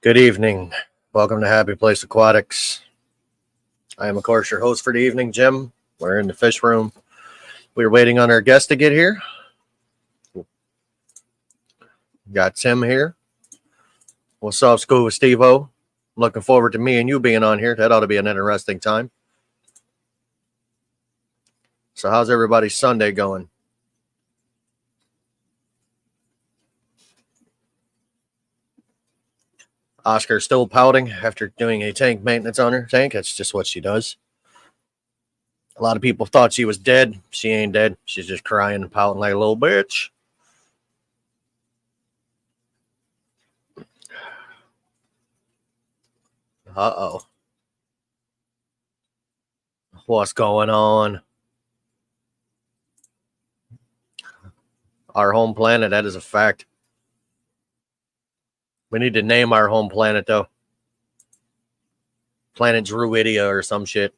Good evening. Welcome to Happy Place Aquatics. I am, of course, your host for the evening, Jim. We're in the fish room. We're waiting on our guest to get here. Got Tim here. What's up, Scuba Steve-O? Looking forward to me and you being on here. That ought to be an interesting time. So how's everybody's Sunday going? Oscar's still pouting after doing a tank maintenance on her tank. That's just what she does. A lot of people thought she was dead. She ain't dead. She's just crying and pouting like a little bitch. Uh-oh. What's going on? Our home planet, that is a fact. We need to name our home planet, though. Planet Druidia or some shit.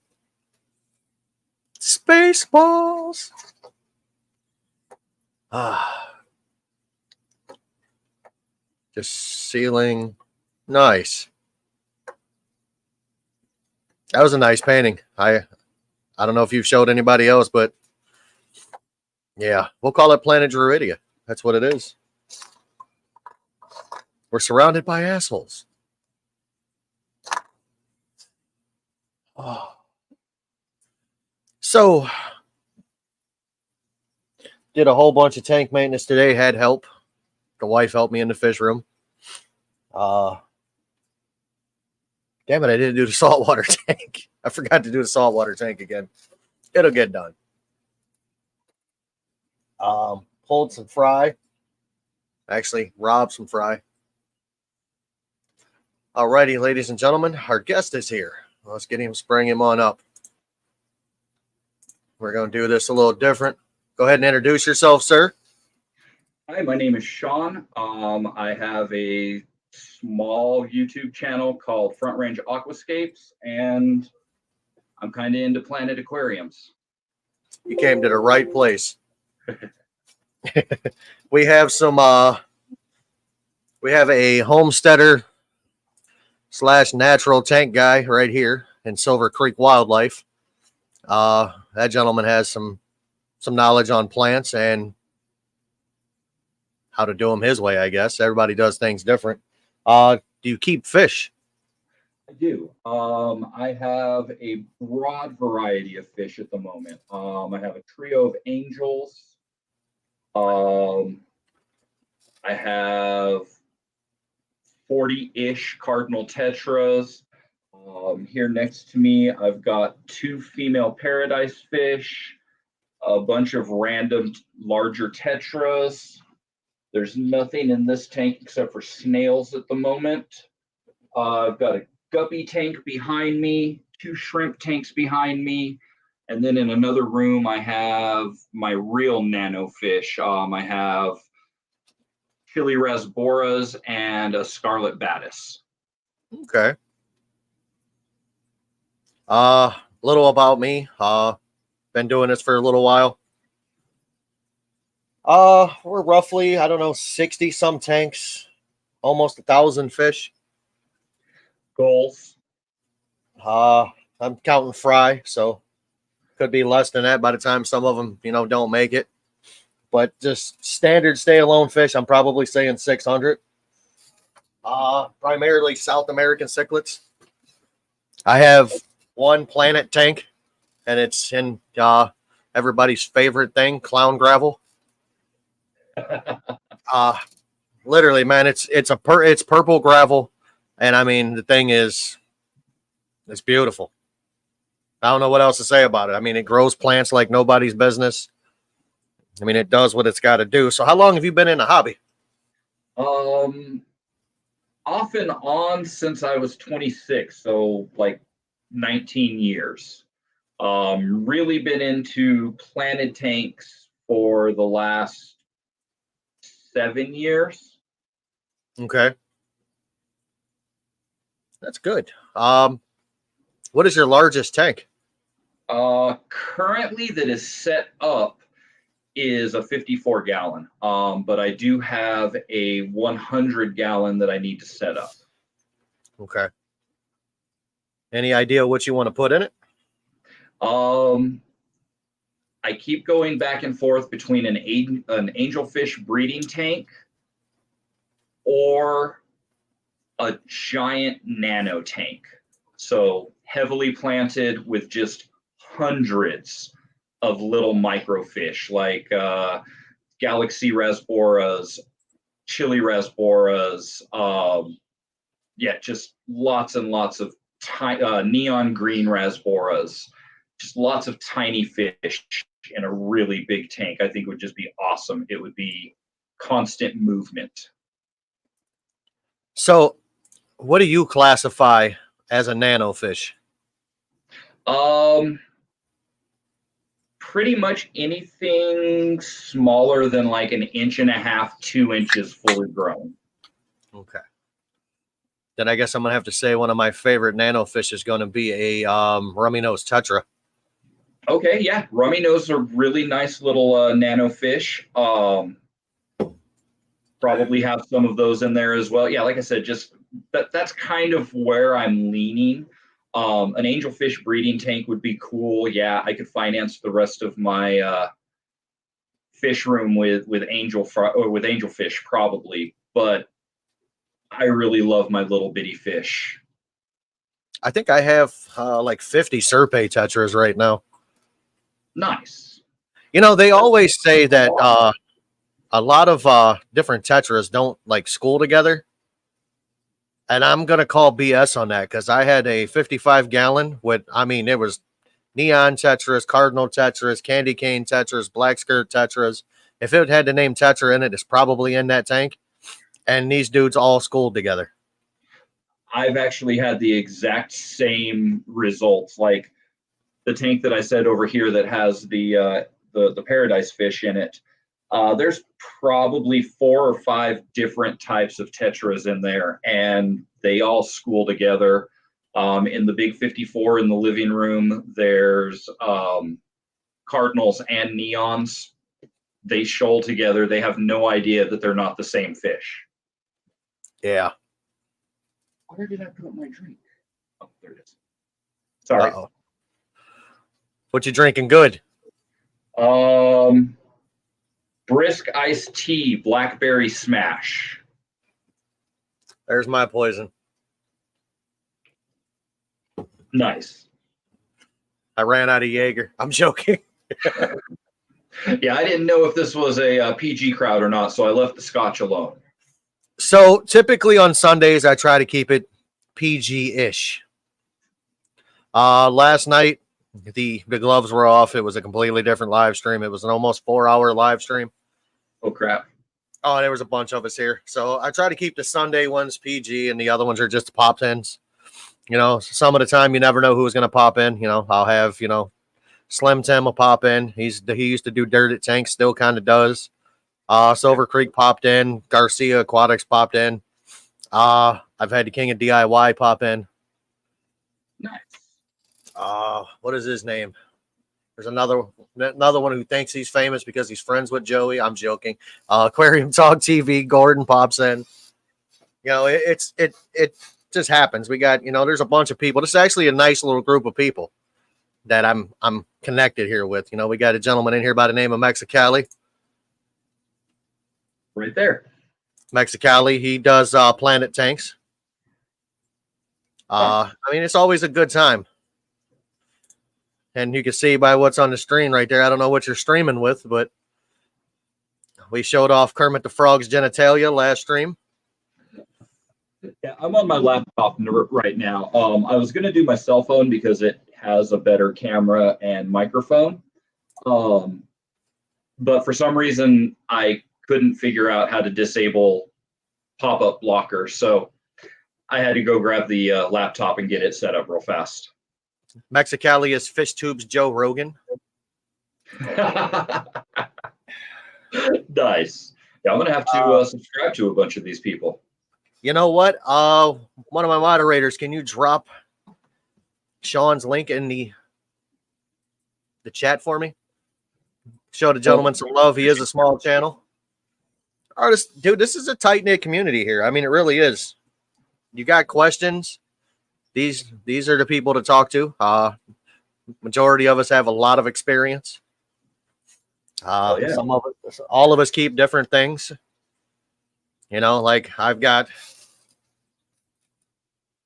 Spaceballs. Just sealing. Nice. That was a nice painting. I don't know if you've showed anybody else, but yeah, we'll call it Planet Druidia. That's what it is. We're surrounded by assholes. Oh. So, did a whole bunch of tank maintenance today. Had help. The wife helped me in the fish room. Damn it, I didn't do the saltwater tank. I forgot to do the saltwater tank again. It'll get done. Pulled some fry. Actually, robbed some fry. Alrighty, ladies and gentlemen, our guest is here. Let's bring him on up. We're going to do this a little different. Go ahead and introduce yourself, sir. Hi, my name is Sean. I have a small YouTube channel called Front Range Aqua Scapes, and I'm kind of into planet aquariums. You came to the right place. We have we have a homesteader / natural tank guy right here in Silver Creek Wildlife. That gentleman has some knowledge on plants and how to do them his way, I guess. Everybody does things different. Do you keep fish? I do. I have a broad variety of fish at the moment. I have a trio of angels. I have 40-ish cardinal tetras. Here next to me, I've got 2 female paradise fish, a bunch of random larger tetras. There's nothing in this tank except for snails at the moment. I've got a guppy tank behind me, 2 shrimp tanks behind me, and then in another room I have my real nano fish. I have Chili rasboras and a scarlet batis. Okay. Little about me. Been doing this for a little while. We're roughly, 60 some tanks, almost 1,000 fish. Goals. I'm counting fry, so could be less than that by the time some of them, don't make it. But just standard stay alone fish, I'm probably saying 600. Primarily South American cichlids. I have one planet tank, and it's in everybody's favorite thing, clown gravel. Literally, man, it's purple gravel, and I mean the thing is, it's beautiful. I don't know what else to say about it. I mean, it grows plants like nobody's business. I mean, it does what it's got to do. So, how long have you been in the hobby? Off and on since I was 26, so like 19 years. Really been into planted tanks for the last 7 years. Okay. That's good. What is your largest tank? Currently that is set up is a 54 gallon. But I do have a 100 gallon that I need to set up. Okay. Any idea what you want to put in it? I keep going back and forth between an angelfish breeding tank or a giant nano tank. So heavily planted with just hundreds of little microfish like galaxy rasboras, chili rasboras, just lots and lots of neon green rasboras, just lots of tiny fish in a really big tank. I think would just be awesome. It would be constant movement. So, what do you classify as a nano fish? Pretty much anything smaller than like an inch and a half, 2 inches fully grown. Okay. Then I guess I'm gonna have to say one of my favorite nano fish is going to be a rummy nose tetra. Okay, yeah, rummy nose are really nice little nano fish. Probably have some of those in there as well. Yeah, like I said, just that's kind of where I'm leaning. An angelfish breeding tank would be cool. Yeah, I could finance the rest of my fish room with angelfish probably, but I really love my little bitty fish. I think I have like 50 Serpe tetras right now. Nice. You know, they always say that a lot of different tetras don't like school together. And I'm going to call BS on that because I had a 55 gallon with, I mean, it was neon tetras, cardinal tetras, candy cane tetras, black skirt tetras. If it had the name tetra in it, it's probably in that tank. And these dudes all schooled together. I've actually had the exact same results. Like the tank that I said over here that has the paradise fish in it. There's probably 4 or 5 different types of tetras in there, and they all school together. In the big 54 in the living room, there's cardinals and neons. They shoal together. They have no idea that they're not the same fish. Yeah. Where did I put my drink? Oh, there it is. Sorry. Uh-oh. What you drinking good? Brisk iced tea, blackberry smash. There's my poison. Nice. I ran out of Jaeger. I'm joking. Yeah, I didn't know if this was a PG crowd or not, so I left the scotch alone. So typically on Sundays, I try to keep it PG-ish. Last night, the gloves were off. It was a completely different live stream. It was an almost 4-hour live stream. Oh, crap. Oh, there was a bunch of us here. So I try to keep the Sunday ones PG and the other ones are just pop ins. You know, some of the time you never know who's going to pop in. You know, I'll have, Slim Tim will pop in. He used to do Dirt at Tank, still kind of does. Silver Creek popped in. Garcia Aquatics popped in. I've had the King of DIY pop in. Nice. What is his name? There's another one who thinks he's famous because he's friends with Joey. I'm joking. Aquarium Talk TV. Gordon pops in. You know, it just happens. We got, there's a bunch of people. This is actually a nice little group of people that I'm connected here with. You know, we got a gentleman in here by the name of Mexicali. Right there. Mexicali, he does Planet Tanks. I mean, it's always a good time. And you can see by what's on the screen right there. I don't know what you're streaming with, but we showed off Kermit the Frog's genitalia last stream. Yeah, I'm on my laptop right now. I was going to do my cell phone because it has a better camera and microphone. But for some reason, I couldn't figure out how to disable pop-up blocker. So I had to go grab the laptop and get it set up real fast. Mexicali is Fish Tube's Joe Rogan. Nice. Yeah, I'm going to have to subscribe to a bunch of these people. You know what? One of my moderators, can you drop Sean's link in the chat for me? Show the gentleman some love. He is a small channel. Artist, dude, this is a tight-knit community here. I mean, it really is. you got questions, these are the people to talk to. Majority of us have a lot of experience. Oh yeah. Some of us, all of us keep different things. You know, like I've got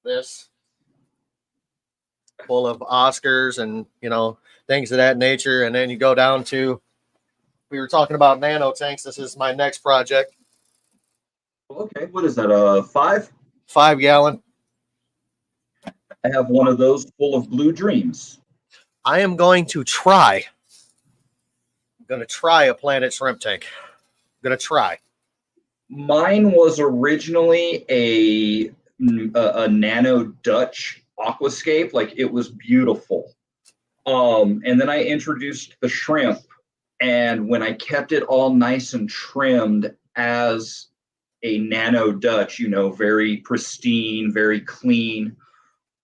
this full of Oscars and, you know, things of that nature. And then you go down to, we were talking about nano tanks. This is my next project. Okay, what is that? 5? 5 gallon. I have one of those full of blue dreams. I am going to try. I'm going to try a Planet Shrimp tank. I'm going to try. Mine was originally a nano Dutch aquascape. Like it was beautiful. And then I introduced the shrimp, and when I kept it all nice and trimmed as a nano Dutch, you know, very pristine, very clean,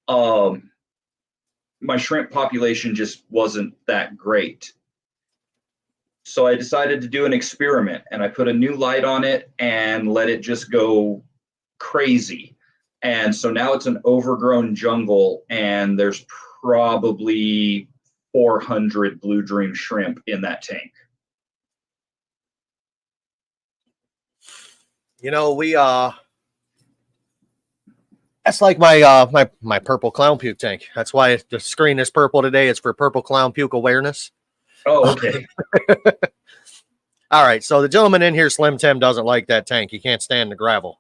my shrimp population just wasn't that great. So I decided to do an experiment, and I put a new light on it and let it just go crazy. And so now it's an overgrown jungle, and there's probably 400 blue dream shrimp in that tank. You know, that's like my purple clown puke tank. That's why the screen is purple today. It's for purple clown puke awareness. Oh, okay. All right. So the gentleman in here, Slim Tim, doesn't like that tank. He can't stand the gravel,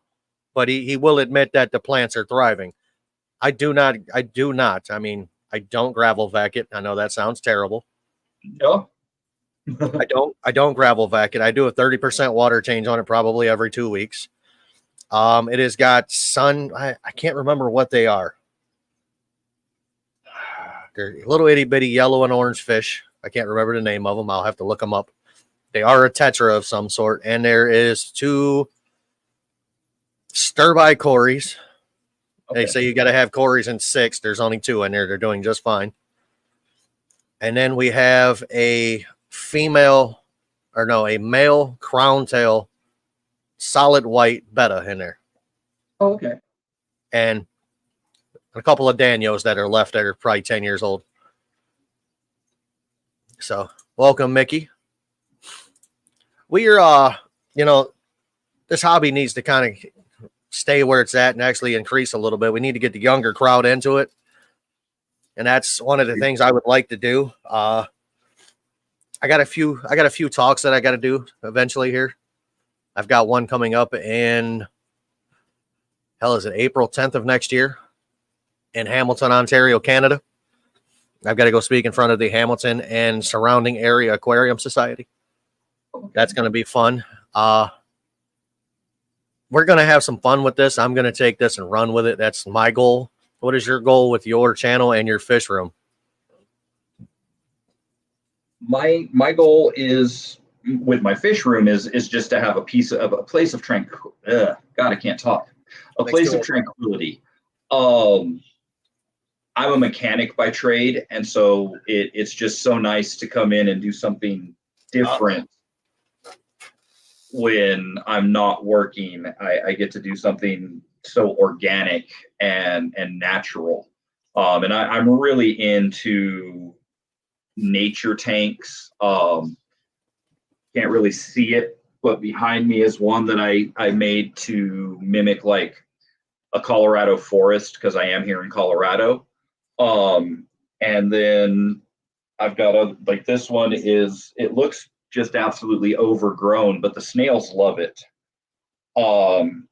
but he will admit that the plants are thriving. I do not. I mean, I don't gravel vac it. I know that sounds terrible. No. I don't gravel vac it. I do a 30% water change on it probably every 2 weeks. It has got I can't remember what they are. They're little itty bitty yellow and orange fish. I can't remember the name of them. I'll have to look them up. They are a tetra of some sort, and there is 2 stir-by cories. Okay. They say you got to have cories in 6. There's only 2 in there. They're doing just fine. And then we have a male crown tail solid white betta in there. Oh, okay. And a couple of Danios that are left that are probably 10 years old. So welcome, Mickey. We're, you know, this hobby needs to kind of stay where it's at and actually increase a little bit. We need to get the younger crowd into it. And that's one of the things I would like to do. I got a few talks that I got to do eventually here. I've got one coming up in, April 10th of next year in Hamilton, Ontario, Canada. I've got to go speak in front of the Hamilton and surrounding area aquarium society. That's going to be fun. We're going to have some fun with this. I'm going to take this and run with it. That's my goal. What is your goal with your channel and your fish room? My goal is with my fish room is just to have a place of tranquility. God, I can't talk. A place of tranquility. I'm a mechanic by trade, and so it's just so nice to come in and do something different. When I'm not working, I get to do something so organic and natural. And I'm really into nature tanks. Can't really see it, but behind me is one that I made to mimic like a Colorado forest, because I am here in Colorado. And then I've got like this one it looks just absolutely overgrown, but the snails love it. And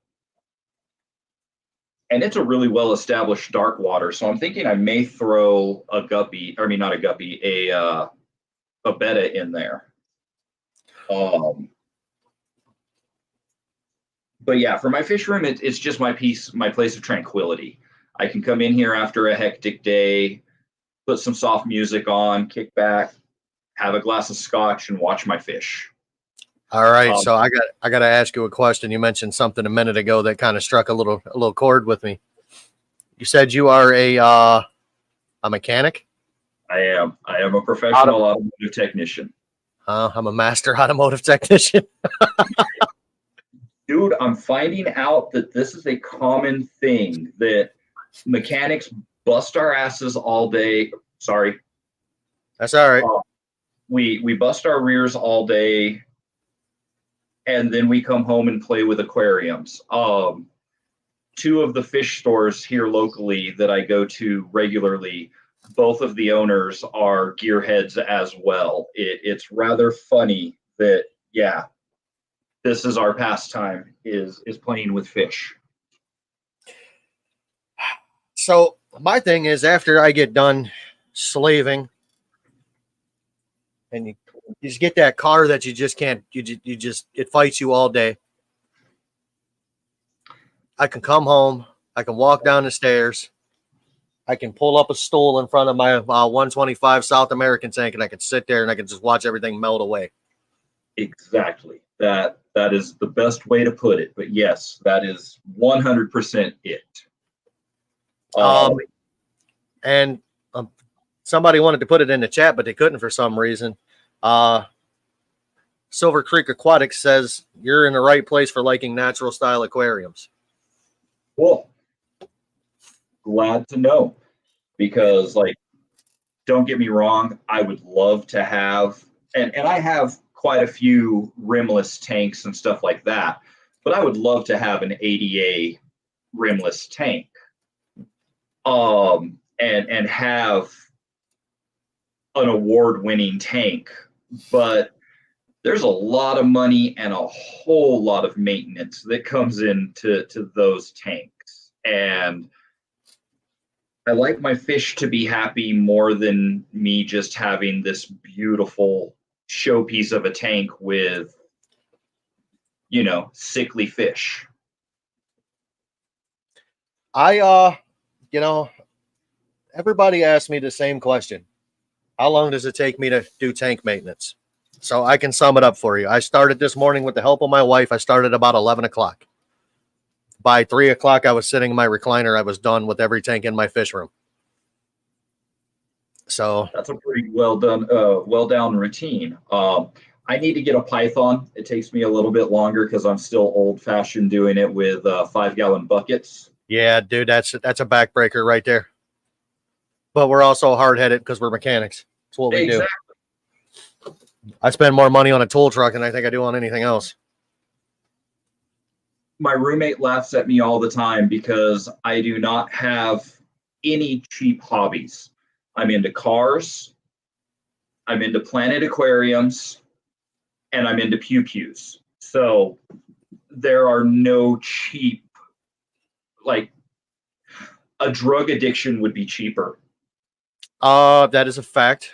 it's a really well-established dark water, so I'm thinking I may throw a guppy, I mean not a guppy, a betta in there. But yeah, for my fish room, it's just my place of tranquility. I can come in here after a hectic day, put some soft music on, kick back, have a glass of scotch, and watch my fish. All right, so I got to ask you a question. You mentioned something a minute ago that kind of struck a little chord with me. You said you are a mechanic? I am a professional automotive technician. I'm a master automotive technician. Dude, I'm finding out that this is a common thing that mechanics bust our asses all day. Sorry. That's all right. We bust our rears all day, and then we come home and play with aquariums. Two of the fish stores here locally that I go to regularly, both of the owners are gearheads as well. It's rather funny that, yeah, this is our pastime is playing with fish. So my thing is, after I get done slaving, and you just get that car that you just can't, you just it fights you all day. I can come home, I can walk down the stairs, I can pull up a stool in front of my 125 South American tank, and I can sit there and I can just watch everything melt away. Exactly. That is the best way to put it. But yes, that is 100% it. And somebody wanted to put it in the chat, but they couldn't for some reason. Silver Creek Aquatics says you're in the right place for liking natural style aquariums. Cool. Glad to know, because like, don't get me wrong, I would love to have, and I have quite a few rimless tanks and stuff like that, but I would love to have an ADA rimless tank. And have an award-winning tank, but there's a lot of money and a whole lot of maintenance that comes into those tanks. And I like my fish to be happy more than me just having this beautiful showpiece of a tank with, sickly fish. Everybody asks me the same question. How long does it take me to do tank maintenance? So I can sum it up for you. I started this morning with the help of my wife. I started about 11 o'clock. By 3 o'clock, I was sitting in my recliner. I was done with every tank in my fish room. So that's a pretty well down routine. I need to get a Python. It takes me a little bit longer because I'm still old fashioned doing it with 5-gallon buckets. Yeah, dude, that's a backbreaker right there. But we're also hard headed because we're mechanics. That's what we do. I spend more money on a tool truck than I think I do on anything else. My roommate laughs at me all the time because I do not have any cheap hobbies. I'm into cars, I'm into planet aquariums, and I'm into pew-pews. So there are no cheap, like a drug addiction would be cheaper. That is a fact.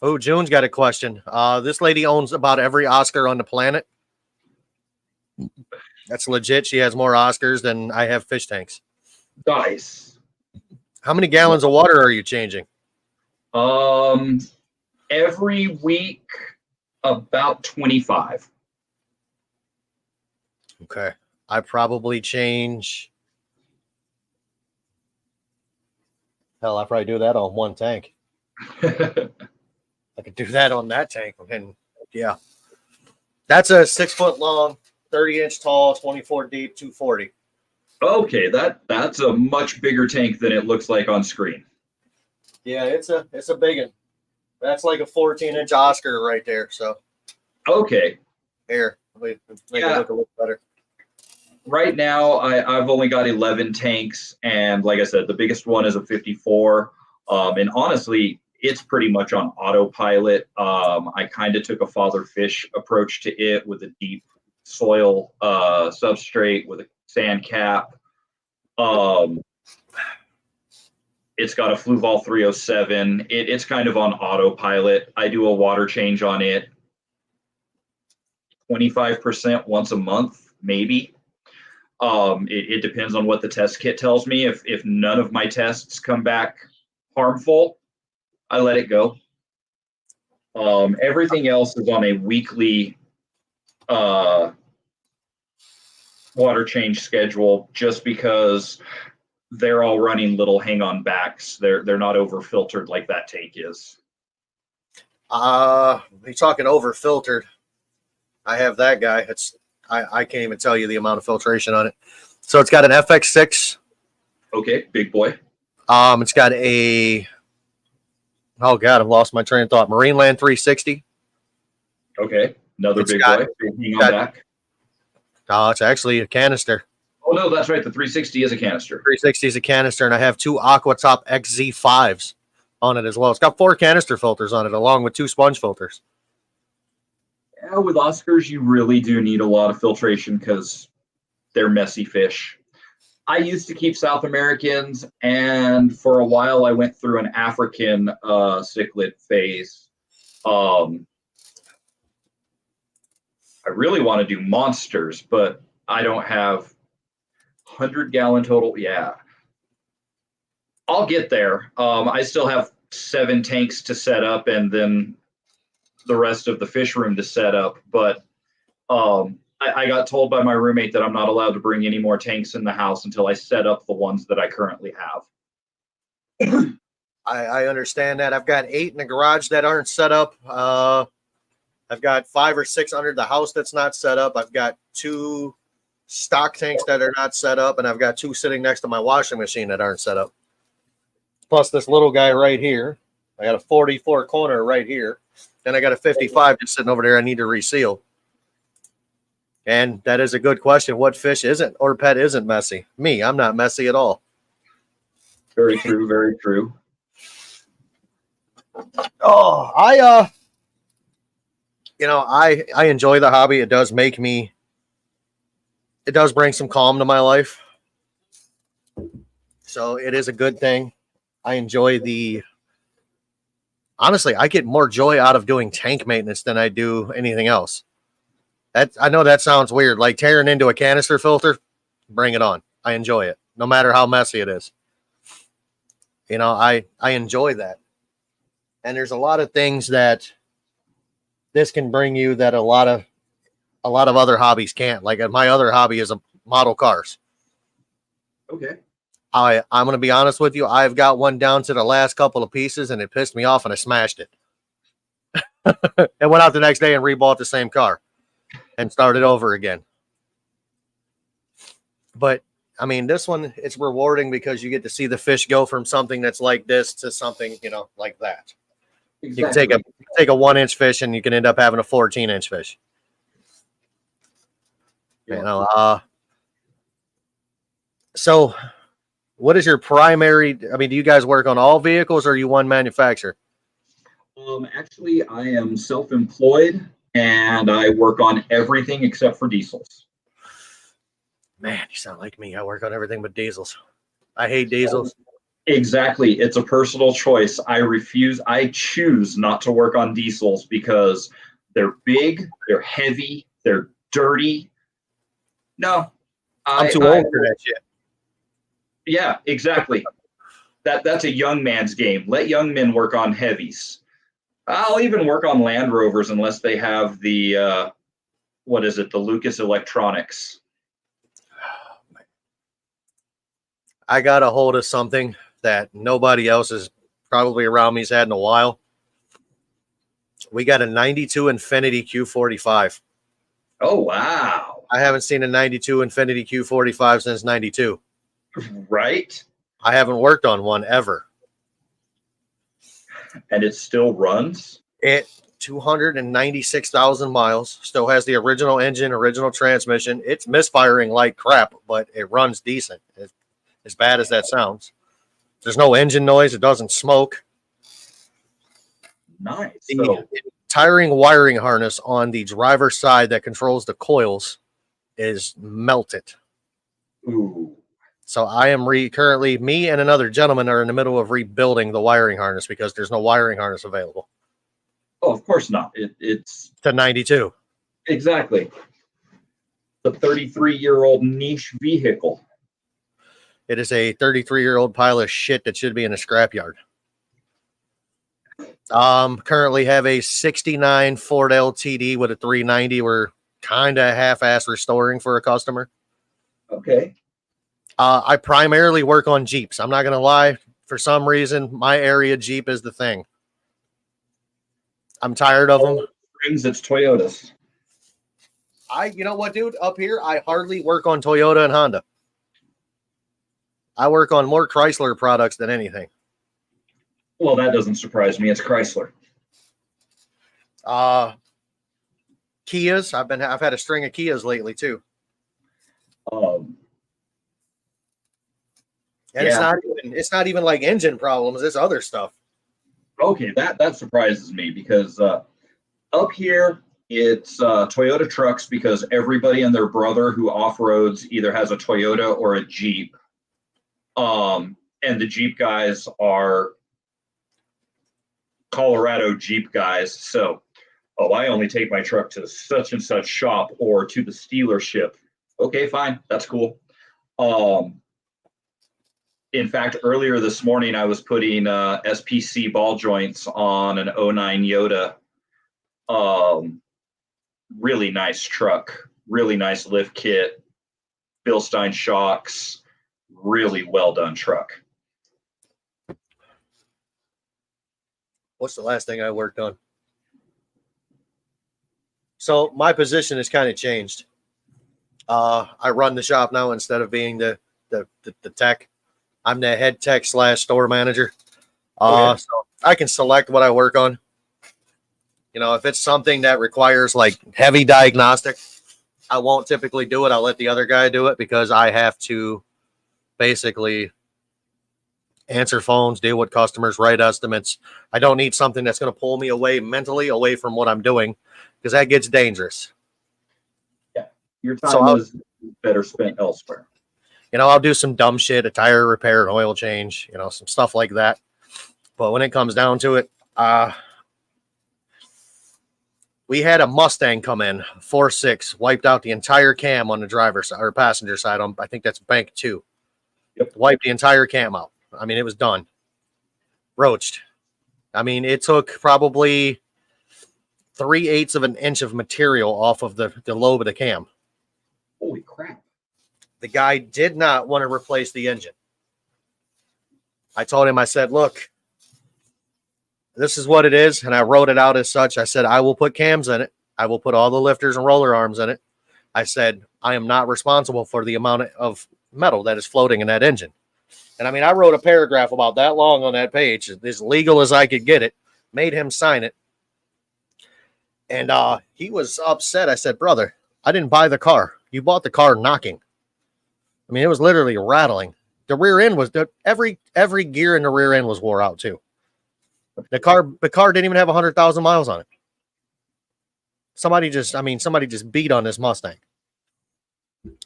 Oh, June's got a question. This lady owns about every Oscar on the planet. That's legit. She has more Oscars than I have fish tanks. Nice. How many gallons of water are you changing? Every week, about 25. Okay. I probably change. Hell, I probably do that on one tank. I could do that on that tank. And yeah. That's a 6 foot long, 30-inch tall, 24 deep, 240. Okay, that's a much bigger tank than it looks like on screen. Yeah, it's a big one. That's like a 14-inch Oscar right there. So okay. Here, make it look a little better. Right now, I've only got 11 tanks, and like I said, the biggest one is a 54. And honestly, it's pretty much on autopilot. I kind of took a father fish approach to it with a deep soil substrate with a sand cap. It's got a Fluval 307. It's kind of on autopilot. I do a water change on it 25% once a month, maybe. It depends on what the test kit tells me. If none of my tests come back harmful, I let it go. Everything else is on a weekly water change schedule, just because they're all running little hang-on backs. They're not over filtered like that tank is. You're talking over filtered. I have that guy. I can't even tell you the amount of filtration on it. So it's got an FX6. Okay, big boy. It's got a, oh God, I've lost my train of thought. Marineland 360. Okay, another It's big got, boy. Hang on back. it's actually a canister. Oh no, that's right. The 360 is a canister. 360 is a canister, and I have two Aqua Top XZ5s on it as well. It's got 4 canister filters on it, along with 2 sponge filters. Yeah, with Oscars, you really do need a lot of filtration because they're messy fish. I used to keep South Americans, and for a while I went through an African cichlid phase. I really want to do monsters, but I don't have 100-gallon total. Yeah, I'll get there. I still have 7 tanks to set up, and then the rest of the fish room to set up. But I got told by my roommate that I'm not allowed to bring any more tanks in the house until I set up the ones that I currently have. I understand that. I've got 8 in the garage that aren't set up. I've got 5 or 6 under the house that's not set up. I've got 2 stock tanks that are not set up, and I've got 2 sitting next to my washing machine that aren't set up. Plus this little guy right here. I got a 44 corner right here. And I got a 55 just sitting over there I need to reseal. And that is a good question. What fish isn't or pet isn't messy? Me, I'm not messy at all. Very true, very true. Oh, I enjoy the hobby. It does bring some calm to my life. So it is a good thing. I enjoy honestly, I get more joy out of doing tank maintenance than I do anything else. I know that sounds weird. Like tearing into a canister filter, bring it on. I enjoy it, no matter how messy it is. I enjoy that. And there's a lot of things that this can bring you that a lot of other hobbies can't. Like my other hobby is a model cars. Okay. I'm going to be honest with you. I've got one down to the last couple of pieces, and it pissed me off, and I smashed it. And went out the next day and rebought the same car and started over again. But I mean, this one, it's rewarding because you get to see the fish go from something that's like this to something, like that. Exactly. You can take a 1-inch fish and you can end up having a 14-inch fish. So what is your primary, do you guys work on all vehicles or are you one manufacturer? Actually, I am self-employed and I work on everything except for diesels. Man, you sound like me. I work on everything but diesels. I hate diesels. Exactly. It's a personal choice. I choose not to work on diesels because they're big, they're heavy, they're dirty. No. I'm too old for that shit. Yeah, exactly. That's a young man's game. Let young men work on heavies. I'll even work on Land Rovers unless they have the the Lucas Electronics. I got a hold of something that nobody else is probably around me's had in a while. We got a 92 Infinity Q45. Oh, wow. I haven't seen a 92 Infinity Q45 since 92. Right? I haven't worked on one ever. And it still runs? It 296,000 miles. Still has the original engine, original transmission. It's misfiring like crap, but it runs decent. As bad as that sounds. There's no engine noise. It doesn't smoke. Nice. The tiring wiring harness on the driver's side that controls the coils is melted. Ooh. So I am currently, me and another gentleman are in the middle of rebuilding the wiring harness because there's no wiring harness available. Oh, of course not. It's to 92. Exactly. The 33-year-old niche vehicle. It is a 33-year-old pile of shit that should be in a scrapyard. Currently have a 69 Ford LTD with a 390. We're kind of half-ass restoring for a customer. Okay. I primarily work on Jeeps. I'm not going to lie. For some reason, my area Jeep is the thing. I'm tired of them. Springs, it's Toyotas. You know what, dude? Up here, I hardly work on Toyota and Honda. I work on more Chrysler products than anything. Well, that doesn't surprise me. It's Chrysler. Kias. I've had a string of Kias lately too. Um, And yeah. it's not even like engine problems, it's other stuff. Okay, that surprises me because up here it's Toyota trucks because everybody and their brother who off-roads either has a Toyota or a Jeep. And the Jeep guys are Colorado Jeep guys. So, oh, I only take my truck to such and such shop or to the dealership. Okay, fine. That's cool. In fact, earlier this morning, I was putting SPC ball joints on an '09 Yoda. Really nice truck, really nice lift kit, Bilstein shocks, really well done truck. What's the last thing I worked on? So my position has kind of changed. I run the shop now instead of being the tech. I'm the head tech / store manager. Okay. So I can select what I work on. You know, if it's something that requires like heavy diagnostic, I won't typically do it. I'll let the other guy do it because I have to basically answer phones, deal with customers, write estimates. I don't need something that's going to pull me away mentally away from what I'm doing because that gets dangerous. Yeah, your time is better spent elsewhere. You know, I'll do some dumb shit, a tire repair, an oil change, you know, some stuff like that. But when it comes down to it, we had a Mustang come in, 4.6, wiped out the entire cam on the driver's side or passenger side. I think that's bank 2. Yep. Wiped the entire cam out. I mean, it was done. Roached. I mean, it took probably 3/8 of an inch of material off of the lobe of the cam. Holy crap. The guy did not want to replace the engine. I told him, I said, look, this is what it is. And I wrote it out as such. I said, I will put cams in it. I will put all the lifters and roller arms in it. I said, I am not responsible for the amount of metal that is floating in that engine. And I mean, I wrote a paragraph about that long on that page, as legal as I could get it, made him sign it. And he was upset. I said, brother, I didn't buy the car. You bought the car knocking. I mean, it was literally rattling. The rear end was every gear in the rear end was wore out too. The car didn't even have 100,000 miles on it. Somebody just beat on this Mustang.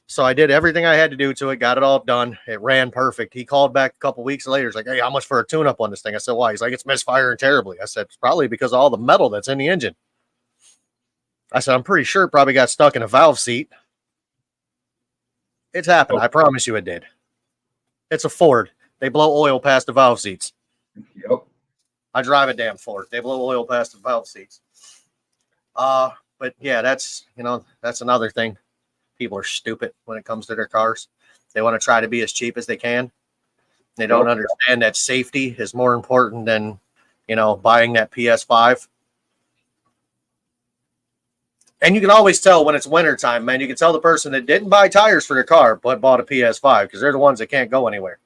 So I did everything I had to do to it, got it all done. It ran perfect. He called back a couple weeks later. He's like, hey, how much for a tune-up on this thing? I said, why? He's like, it's misfiring terribly. I said, it's probably because of all the metal that's in the engine. I said, I'm pretty sure it probably got stuck in a valve seat. It's happened. I promise you it did. It's a Ford. They blow oil past the valve seats. Yep. I drive a damn Ford. They blow oil past the valve seats. But yeah, that's another thing. People are stupid when it comes to their cars. They want to try to be as cheap as they can. They don't understand that safety is more important than, buying that PS5. And you can always tell when it's wintertime, man. You can tell the person that didn't buy tires for their car but bought a PS5 because they're the ones that can't go anywhere.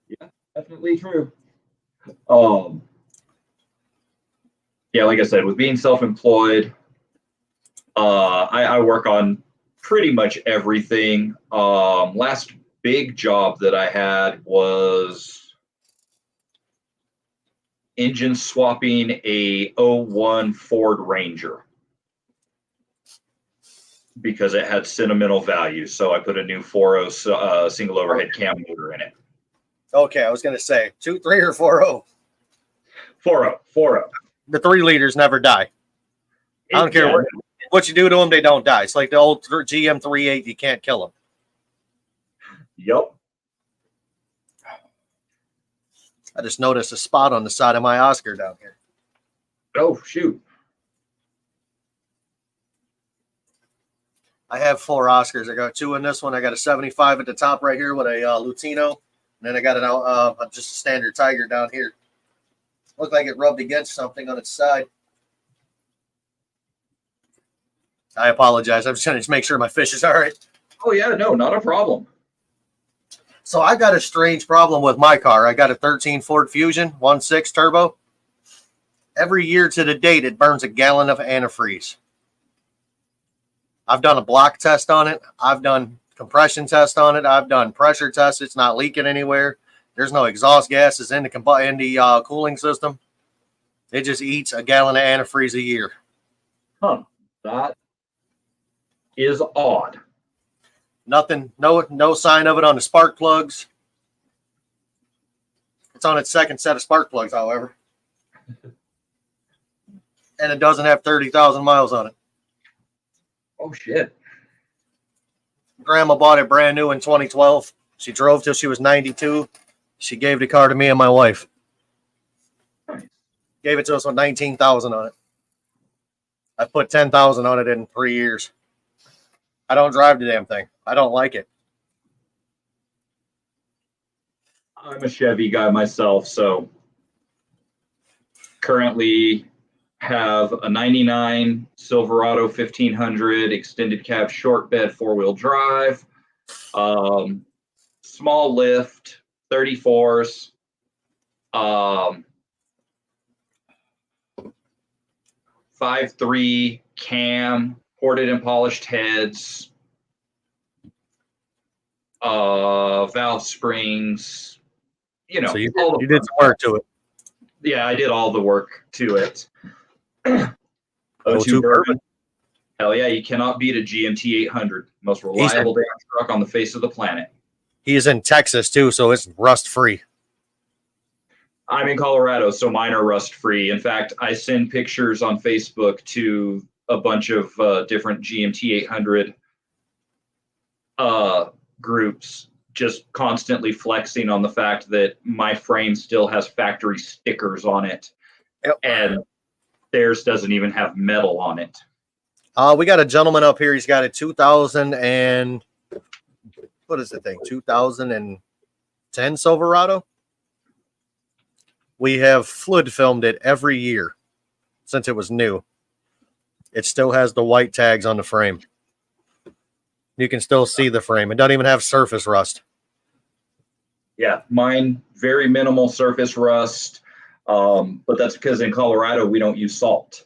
Yeah, definitely true. Yeah, like I said, with being self-employed, I work on pretty much everything. Last big job that I had was engine swapping a '01 Ford Ranger because it had sentimental value. So I put a new 4.0 single overhead cam motor in it. Okay, I was going to say 2.3 or 4.0. 4.0. The 3 liters never die. I don't care what you do to them, they don't die. It's like the old GM 3.8, you can't kill them. Yep. I just noticed a spot on the side of my Oscar down here. Oh, shoot. I have 4 Oscars. I got 2 in this one. I got a 75 at the top right here with a Lutino. And then I got just a standard Tiger down here. Looked like it rubbed against something on its side. I apologize. I'm just trying to make sure my fish is all right. Oh yeah, no, not a problem. So I got a strange problem with my car. I got a 13 Ford Fusion 1.6 turbo. Every year to the date, it burns a gallon of antifreeze. I've done a block test on it. I've done compression test on it. I've done pressure tests. It's not leaking anywhere. There's no exhaust gases in the cooling system. It just eats a gallon of antifreeze a year. Huh. That is odd. Nothing, no sign of it on the spark plugs. It's on its second set of spark plugs, however. And it doesn't have 30,000 miles on it. Oh shit. Grandma bought it brand new in 2012. She drove till she was 92. She gave the car to me and my wife. Nice. Gave it to us with 19,000 on it. I put 10,000 on it in 3 years. I don't drive the damn thing. I don't like it. I'm a Chevy guy myself, so currently have a 99 Silverado 1500 extended cab short bed 4-wheel drive, small lift 34s, 5.3 cam, ported and polished heads, valve springs, So you did some work to it. Yeah, I did all the work to it. O2 O2 bourbon. Hell yeah, you cannot beat a GMT 800. Most reliable damn truck on the face of the planet. He's in Texas too, so it's rust free. I'm in Colorado, so mine are rust free. In fact, I send pictures on Facebook to a bunch of different GMT 800 groups, just constantly flexing on the fact that my frame still has factory stickers on it. Yep. And theirs doesn't even have metal on it. We got a gentleman up here. He's got a 2000 and what is the thing? 2010 Silverado. We have fluid filmed it every year since it was new. It still has the white tags on the frame. You can still see the frame. It doesn't even have surface rust. Yeah, mine, very minimal surface rust. But that's because in Colorado, we don't use salt.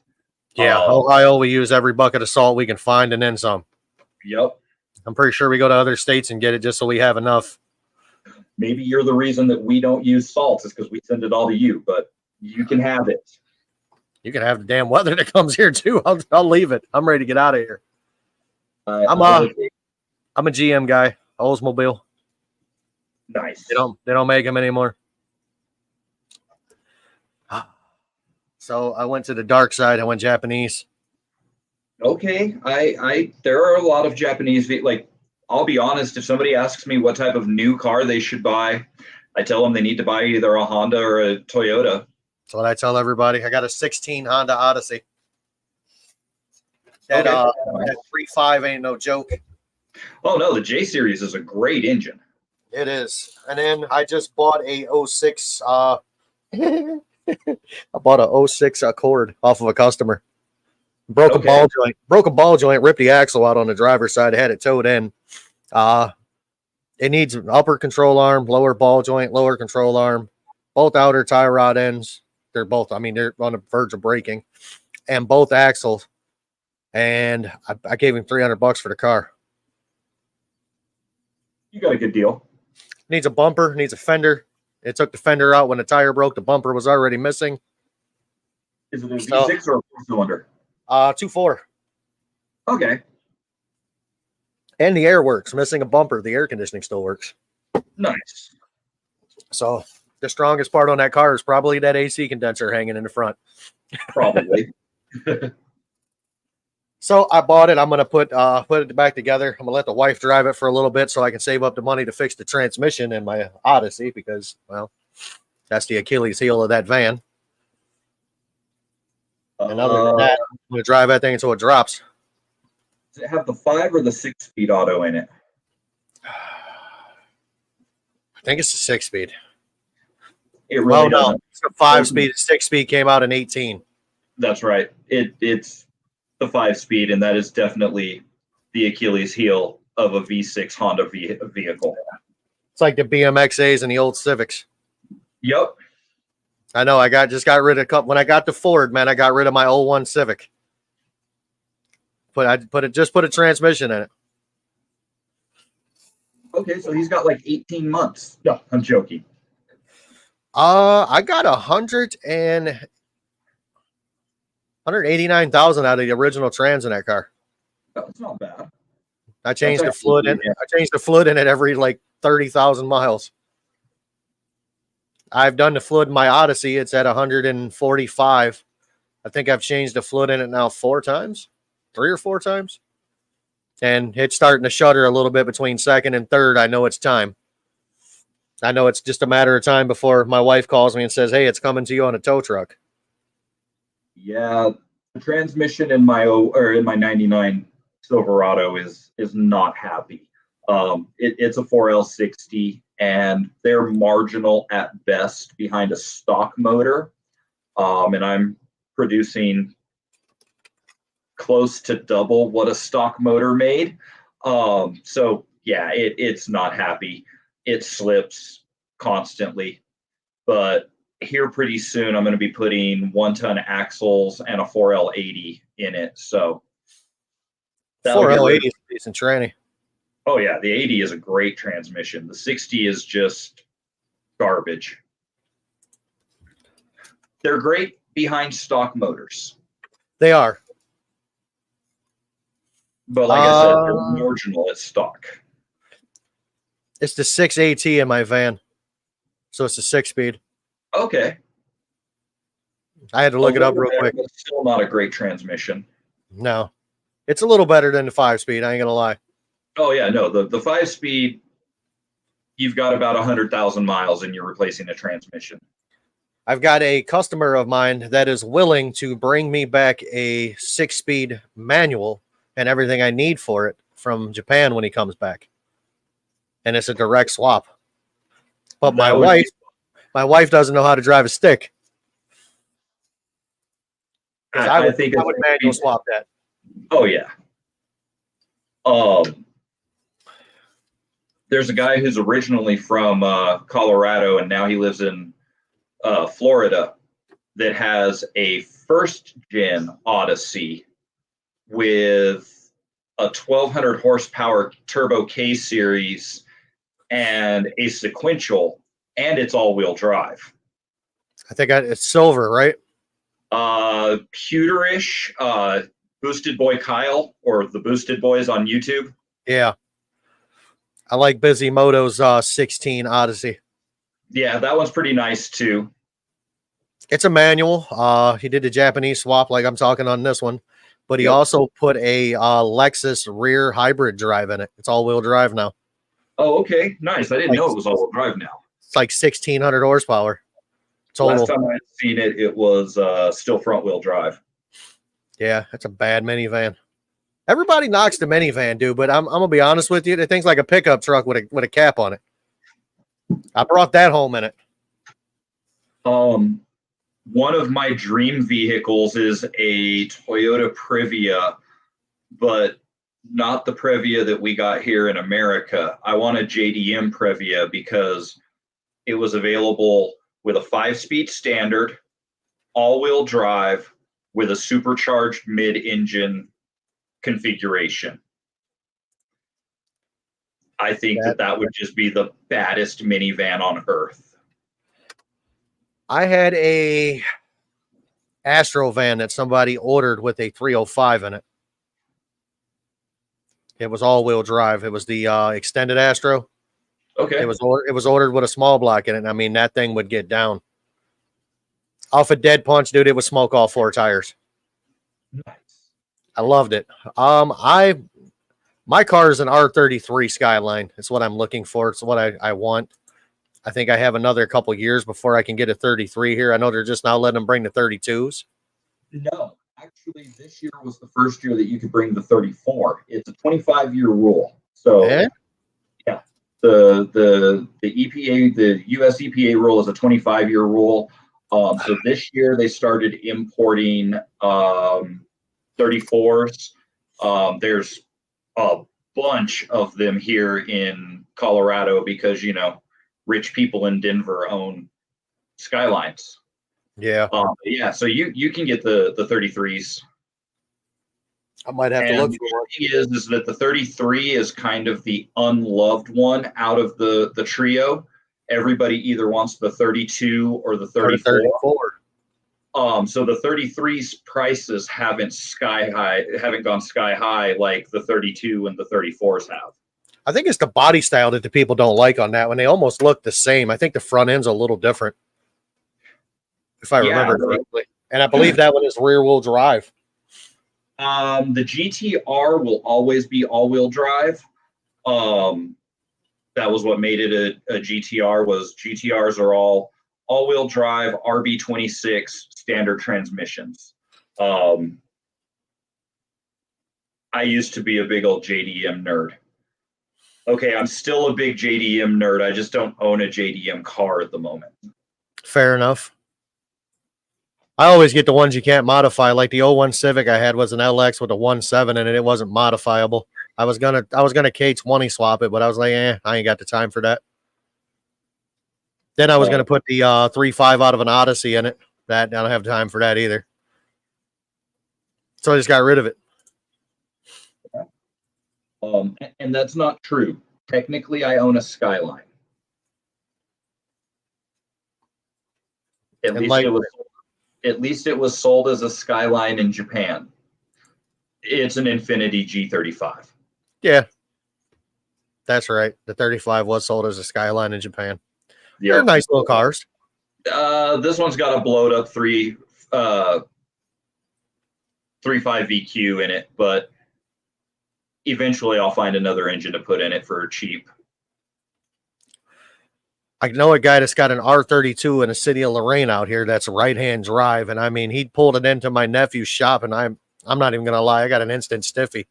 Yeah, Ohio, we use every bucket of salt we can find and then some. Yep. I'm pretty sure we go to other states and get it just so we have enough. Maybe you're the reason that we don't use salt is because we send it all to you, but you can have it. You can have the damn weather that comes here too. I'll leave it. I'm ready to get out of here. I'm a GM guy, Oldsmobile. Nice. They don't make them anymore. So I went to the dark side. I went Japanese. Okay. There are a lot of Japanese, like, I'll be honest, if somebody asks me what type of new car they should buy, I tell them they need to buy either a Honda or a Toyota. That's what I tell everybody. I got a 16 Honda Odyssey. That 3.5 ain't no joke. Oh no, the J Series is a great engine. It is. And then I just bought a 06 I bought a 06 Accord off of a customer. Broke a ball joint, ripped the axle out on the driver's side, had it towed in. It needs an upper control arm, lower ball joint, lower control arm, both outer tie rod ends. They're both, they're on the verge of breaking, and both axles. And I gave him $300 for the car. You got a good deal. Needs a bumper, needs a fender. It took the fender out when the tire broke. The bumper was already missing. Is it a V6 or a 4-cylinder? 2.4. Okay. And the air works. Missing a bumper. The air conditioning still works. Nice. So the strongest part on that car is probably that AC condenser hanging in the front. Probably. So I bought it. I'm going to put it back together. I'm going to let the wife drive it for a little bit so I can save up the money to fix the transmission in my Odyssey because, well, that's the Achilles heel of that van. And other than that, I'm going to drive that thing until it drops. Does it have the 5 or the 6-speed auto in it? I think it's the 6-speed. It really doesn't. No, it's a 5-speed. 6-speed came out in 18. That's right. It's the 5-speed, and that is definitely the Achilles heel of a V6 Honda vehicle. It's like the BMXAs and the old Civics. Yep. I know. I just got rid of a couple. When I got the Ford, man, I got rid of my 01 Civic. Put a transmission in it. Okay, so he's got like 18 months. No, I'm joking. I got 189,000 out of the original trans in that car. That's not bad. I changed the fluid in. I changed the fluid in it every like 30,000 miles. I've done the fluid in my Odyssey. It's at 145. I think I've changed the fluid in it now 3 or 4 times. And it's starting to shudder a little bit between second and third. I know it's time. I know it's just a matter of time before my wife calls me and says, "Hey, it's coming to you on a tow truck." Yeah, the transmission in my 99 Silverado is not happy. It's a 4L60, and they're marginal at best behind a stock motor. And I'm producing close to double what a stock motor made. So yeah, it's not happy. It slips constantly, but here pretty soon I'm going to be putting 1-ton axles and a 4L80 in it. So 4L80 is a decent tranny. Oh yeah, the 80 is a great transmission. The 60 is just garbage. They're great behind stock motors. They are. But like I said, they're marginal at stock. It's the 6AT in my van. So it's a 6-speed. Okay. I had to look it up real quick. It's still not a great transmission. No. It's a little better than the 5-speed. I ain't going to lie. Oh, yeah. No, the 5-speed, you've got about 100,000 miles and you're replacing the transmission. I've got a customer of mine that is willing to bring me back a 6-speed manual and everything I need for it from Japan when he comes back. And it's a direct swap. But my wife doesn't know how to drive a stick. I would manual swap that. Oh yeah. There's a guy who's originally from Colorado and now he lives in Florida that has a 1st-gen Odyssey with a 1,200 horsepower turbo K series and a sequential, and it's all-wheel drive. I think it's silver, right? Pewterish, Boosted Boy Kyle, or the Boosted Boys on YouTube. Yeah. I like Busy Moto's 16 Odyssey. Yeah, that one's pretty nice too. It's a manual. He did the Japanese swap like I'm talking on this one, but he also put a Lexus rear hybrid drive in it. It's all-wheel drive now. Oh, okay. Nice. I didn't know it was all-wheel drive now. It's like 1,600 horsepower. Total. Last time I had seen it, it was still front-wheel drive. Yeah, it's a bad minivan. Everybody knocks the minivan, dude, but I'm gonna be honest with you. The thing's like a pickup truck with a cap on it. I brought that home in it. One of my dream vehicles is a Toyota Previa, but not the Previa that we got here in America. I want a JDM Previa because it was available with a 5-speed standard, all-wheel drive with a supercharged mid-engine configuration. I think that would just be the baddest minivan on earth. I had a Astro van that somebody ordered with a 305 in it. It was all-wheel drive. It was the extended Astro. Okay. It was ordered with a small block in it. I mean, that thing would get down. Off a dead punch, dude, it would smoke all 4 tires. Nice. I loved it. My car is an R33 Skyline. It's what I'm looking for. It's what I want. I think I have another couple years before I can get a 33 here. I know they're just now letting them bring the 32s. No, actually, this year was the first year that you could bring the 34. It's a 25-year rule. So, yeah, the EPA, the U.S. EPA rule is a 25-year rule. So this year they started importing 34s. There's a bunch of them here in Colorado because, rich people in Denver own Skylines. Yeah. Yeah, so you can get the 33s. I might have to And look the for one. thing is that the 33 is kind of the unloved one out of the trio. Everybody either wants the 32 or the Or the 34. 34. So the 33's prices haven't gone sky high like the 32 and the 34s have. I think it's the body style that the people don't like on that one. They almost look the same. I think the front end's a little different, if I remember correctly. And I believe that one is rear wheel drive. The GTR will always be all-wheel drive. That was what made it a GTR. Was GTRs are all-wheel drive RB26 standard transmissions. I used to be a big old JDM nerd. Okay, I'm still a big JDM nerd. I just don't own a JDM car at the moment. Fair enough. I always get the ones you can't modify. Like the 01 Civic I had was an LX with a 1.7 in it. It wasn't modifiable. I was gonna K20 swap it, but I was like, I ain't got the time for that. Then I was gonna put the 3.5 out of an Odyssey in it. That I don't have time for that either. So I just got rid of it. And that's not true. Technically, I own a Skyline. At least it was sold as a Skyline in Japan. It's an Infiniti G35. Yeah, that's right. The 35 was sold as a Skyline in Japan. Yep. They're nice little cars. This one's got a blowed up 3.5 VQ in it, but eventually I'll find another engine to put in it for cheap. I know a guy that's got an R32 in the city of Lorraine out here that's right-hand drive, and I mean, he pulled it into my nephew's shop, and I'm not even gonna lie, I got an instant stiffy.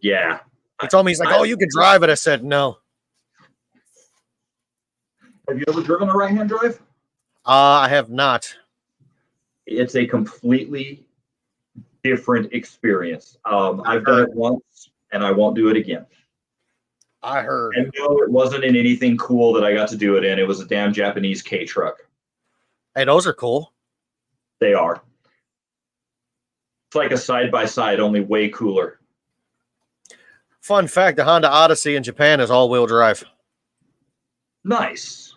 Yeah. He told me, he's like, "Oh, you can drive it." I said, "No." Have you ever driven a right-hand drive? I have not. It's a completely different experience. I've done it once, and I won't do it again. I heard. And no, it wasn't in anything cool that I got to do it in. It was a damn Japanese K truck. Hey, those are cool. They are. It's like a side-by-side, only way cooler. Fun fact, the Honda Odyssey in Japan is all-wheel drive. Nice.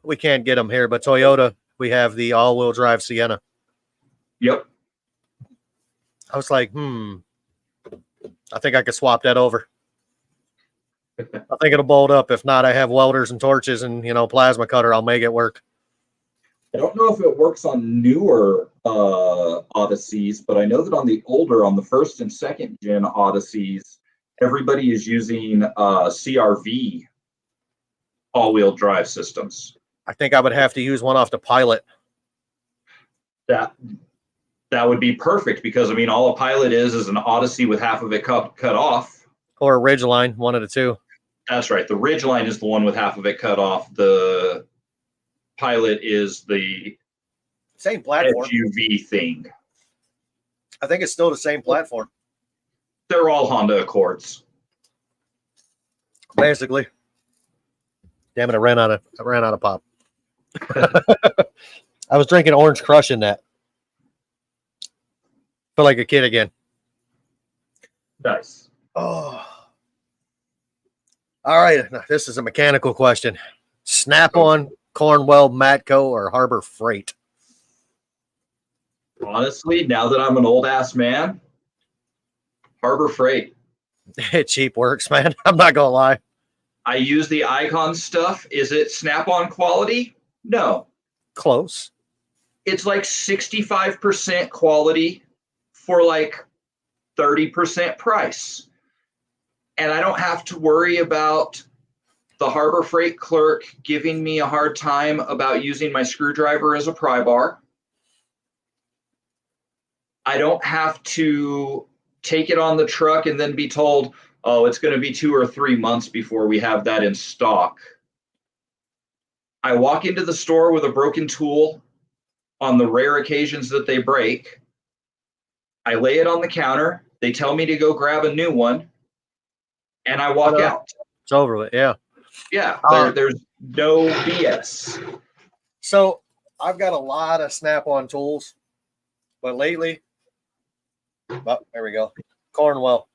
We can't get them here, but Toyota, we have the all-wheel drive Sienna. Yep. I was like, I think I could swap that over. I think it'll bolt up. If not, I have welders and torches and, plasma cutter. I'll make it work. I don't know if it works on newer Odysseys, but I know that on the first and second gen Odysseys, everybody is using CRV all-wheel drive systems. I think I would have to use one off the Pilot. That would be perfect because, all a Pilot is an Odyssey with half of it cut off. Or a Ridgeline, one of the two. That's right. The Ridgeline is the one with half of it cut off. The Pilot is the same platform SUV thing. I think it's still the same platform. They're all Honda Accords. Basically. Damn it, I ran out of pop. I was drinking Orange Crush in that. Feel like a kid again. Nice. Oh. All right. Now, this is a mechanical question. Snap-on, Cornwell, Matco, or Harbor Freight? Honestly, now that I'm an old ass man, Harbor Freight. It cheap works, man. I'm not gonna lie. I use the Icon stuff. Is it Snap-on quality? No. Close. It's like 65% quality for like 30% price. And I don't have to worry about the Harbor Freight clerk giving me a hard time about using my screwdriver as a pry bar. I don't have to take it on the truck and then be told, oh, it's going to be 2 or 3 months before we have that in stock. I walk into the store with a broken tool. On the rare occasions that they break, I lay it on the counter. They tell me to go grab a new one, and I walk out. It's over with. Yeah. Yeah, there's no BS. So I've got a lot of Snap-on tools, but lately, there we go. Cornwell.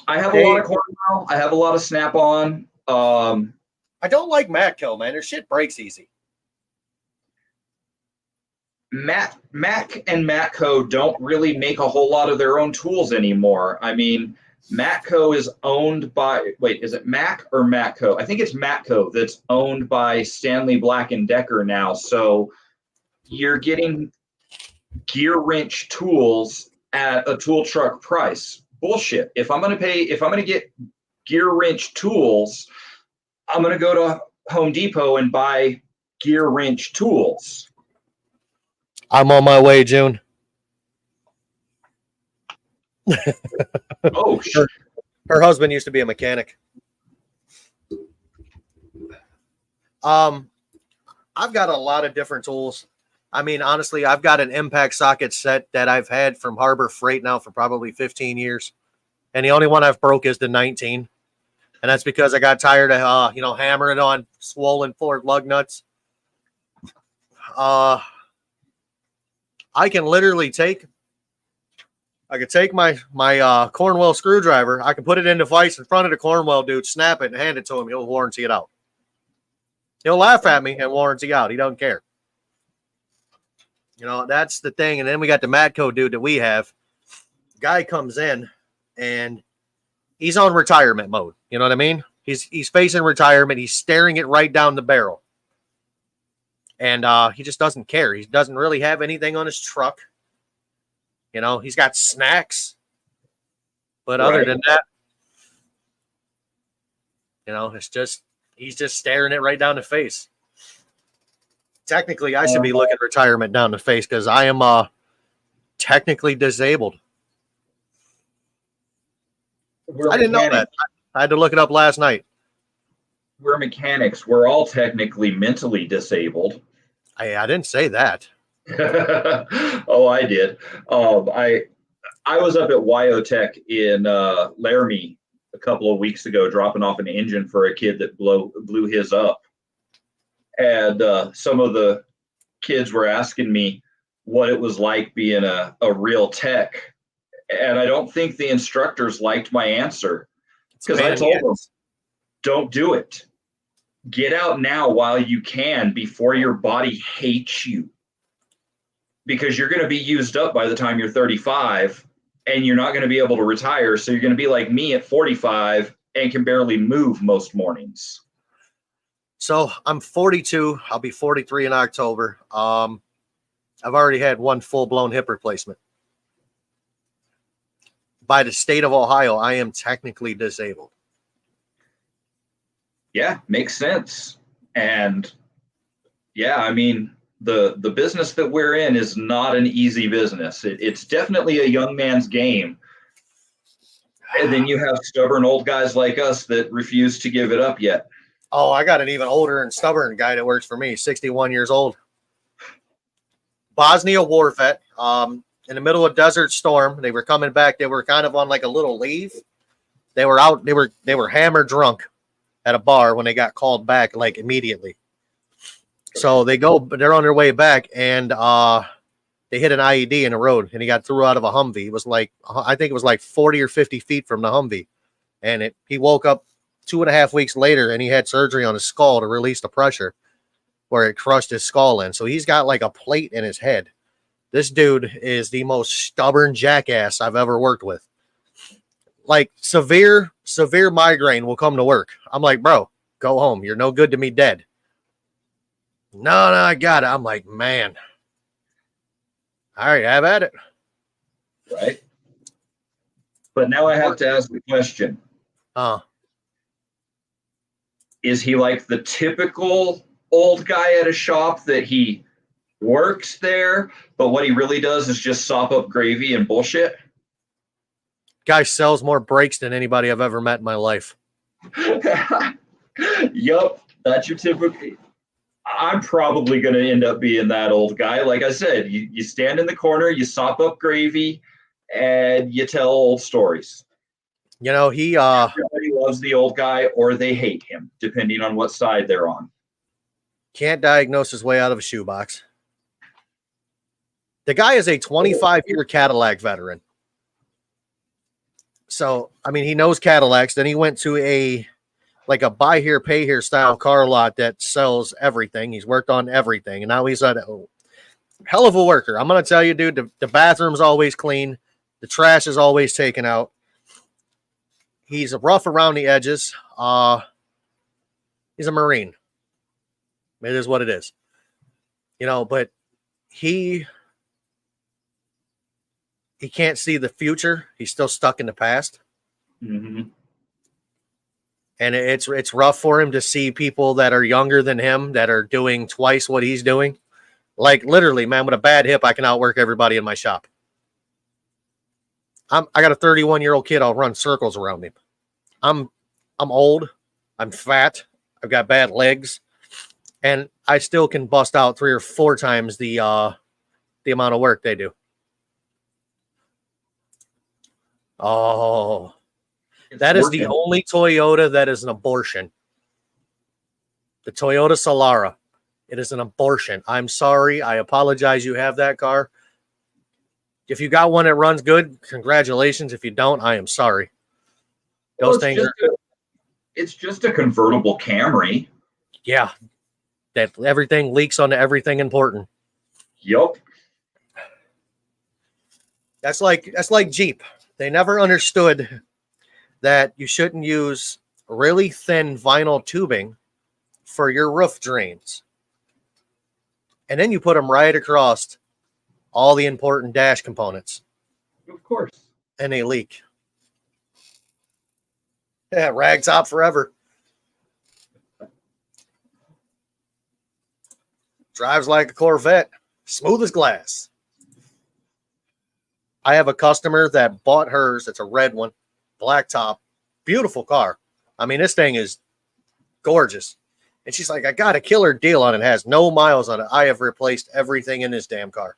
I have a lot of Cornwell. I have a lot of Snap-on. I don't like Matco, man. Their shit breaks easy. Mac and Matco don't really make a whole lot of their own tools anymore. I mean, Matco is owned by, wait, is it Mac or Matco? I think it's Matco that's owned by Stanley Black and Decker now. So you're getting gear wrench tools at a tool truck price. Bullshit. If I'm going to get gear wrench tools, I'm going to go to Home Depot and buy gear wrench tools. I'm on my way, June. Oh, her husband used to be a mechanic. I've got a lot of different tools. I mean, honestly, I've got an impact socket set that I've had from Harbor Freight now for probably 15 years. And the only one I've broke is the 19. And that's because I got tired of, hammering on swollen forward lug nuts. I can literally take my Cornwell screwdriver. I can put it in the vise in front of the Cornwell dude, snap it, and hand it to him. He'll warranty it out. He'll laugh at me and warranty out. He doesn't care. That's the thing. And then we got the Matco dude that we have. Guy comes in and he's on retirement mode. You know what I mean? He's facing retirement. He's staring it right down the barrel. And he just doesn't care. He doesn't really have anything on his truck. He's got snacks. But other than that, he's just staring it right down the face. Technically, I should be looking retirement down the face because I am technically disabled. I didn't know that. I had to look it up last night. We're mechanics. We're all technically mentally disabled. I didn't say that. Oh, I did. I was up at Wyotech in Laramie a couple of weeks ago, dropping off an engine for a kid that blew his up. And some of the kids were asking me what it was like being a real tech. And I don't think the instructors liked my answer because I told them, don't do it. Get out now while you can before your body hates you. Because you're going to be used up by the time you're 35 and you're not going to be able to retire. So you're going to be like me at 45 and can barely move most mornings. So I'm 42. I'll be 43 in October. I've already had one full-blown hip replacement. By the state of Ohio, I am technically disabled. Yeah, makes sense. And yeah, I mean, the business that we're in is not an easy business. It's definitely a young man's game. And then you have stubborn old guys like us that refuse to give it up yet. Oh, I got an even older and stubborn guy that works for me, 61 years old. Bosnia war vet. In the middle of Desert Storm, they were coming back. They were kind of on like a little leave. They were out. They were hammered drunk at a bar when they got called back, like immediately. So they're on their way back, and they hit an IED in the road, and he got thrown out of a Humvee. It was like, I think it was like 40 or 50 feet from the Humvee. And he woke up 2.5 weeks later, and he had surgery on his skull to release the pressure where it crushed his skull in. So he's got like a plate in his head. This dude is the most stubborn jackass I've ever worked with. Like severe migraine will come to work. I'm like, bro, go home. You're no good to me dead. No, I got it. I'm like, man. All right, have at it. Right. But now I have to ask the question. Is he like the typical old guy at a shop that he works there, but what he really does is just sop up gravy and bullshit? Guy sells more brakes than anybody I've ever met in my life. Yup, that's your typical. I'm probably going to end up being that old guy. Like I said, you stand in the corner, you sop up gravy, and you tell old stories. You know, he Everybody loves the old guy or they hate him, depending on what side they're on. can't diagnose his way out of a shoebox. The guy is a 25-year Cadillac veteran. So, I mean, he knows Cadillacs. Then he went to a buy here, pay here style car lot that sells everything. He's worked on everything. And now he's a hell of a worker. I'm going to tell you, dude, the bathroom's always clean. The trash is always taken out. He's rough around the edges. He's a Marine. It is what it is. You know, but he can't see the future. He's still stuck in the past. Mm-hmm. And it's rough for him to see people that are younger than him that are doing twice what he's doing. Like literally, man, with a bad hip, I can outwork everybody in my shop. I got a 31-year-old kid. I'll run circles around him. I'm old. I'm fat. I've got bad legs, and I still can bust out 3 or 4 times the amount of work they do. Oh, that is the only Toyota that is an abortion. The Toyota Solara. It is an abortion. I'm sorry. I apologize you have that car. If you got one that runs good, congratulations. If you don't, I am sorry. Those things are... It's just a convertible Camry. Yeah. That everything leaks onto everything important. Yup. That's like Jeep. They never understood that you shouldn't use really thin vinyl tubing for your roof drains. And then you put them right across all the important dash components. Of course. And they leak. Yeah, rag top forever. Drives like a Corvette. Smooth as glass. I have a customer that bought hers. It's a red one. Black top. Beautiful car. I mean, this thing is gorgeous. And she's like, I got a killer deal on it. It has no miles on it. I have replaced everything in this damn car.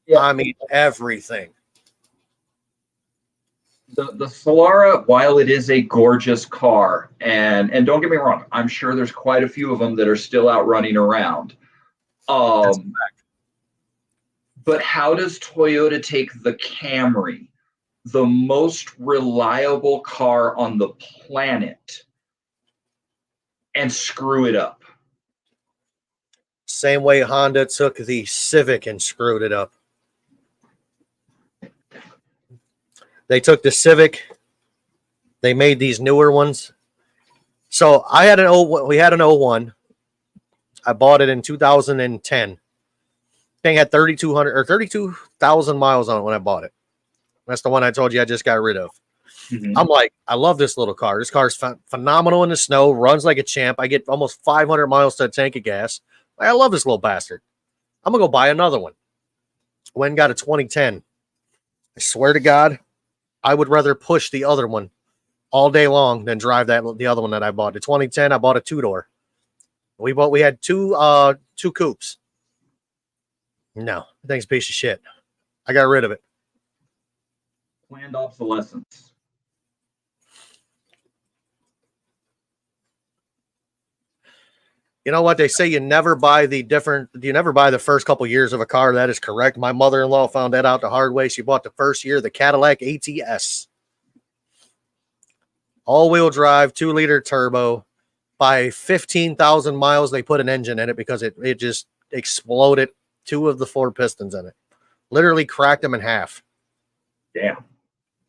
Yeah. I mean, everything. The Solara, while it is a gorgeous car, and don't get me wrong, I'm sure there's quite a few of them that are still out running around. But how does Toyota take the Camry, the most reliable car on the planet, and screw it up? Same way Honda took the Civic and screwed it up. They took the Civic. They made these newer ones. So we had an 01. I bought it in 2010. Thing had 3,200 or 32,000 miles on it when I bought it. That's the one I told you I just got rid of. Mm-hmm. I'm like, I love this little car. This car is phenomenal in the snow, runs like a champ. I get almost 500 miles to a tank of gas. I love this little bastard. I'm going to go buy another one. Went and got a 2010. I swear to God, I would rather push the other one all day long than drive the other one that I bought. The 2010, I bought a 2-door. We had two coupes. No, the thing's a piece of shit. I got rid of it. Planned obsolescence. You know what? They say you never buy the first couple years of a car. That is correct. My mother-in-law found that out the hard way. She bought the first year the Cadillac ATS. All-wheel drive, 2-liter turbo. By 15,000 miles, they put an engine in it because it just exploded 2 of the 4 pistons in it. Literally cracked them in half. Damn.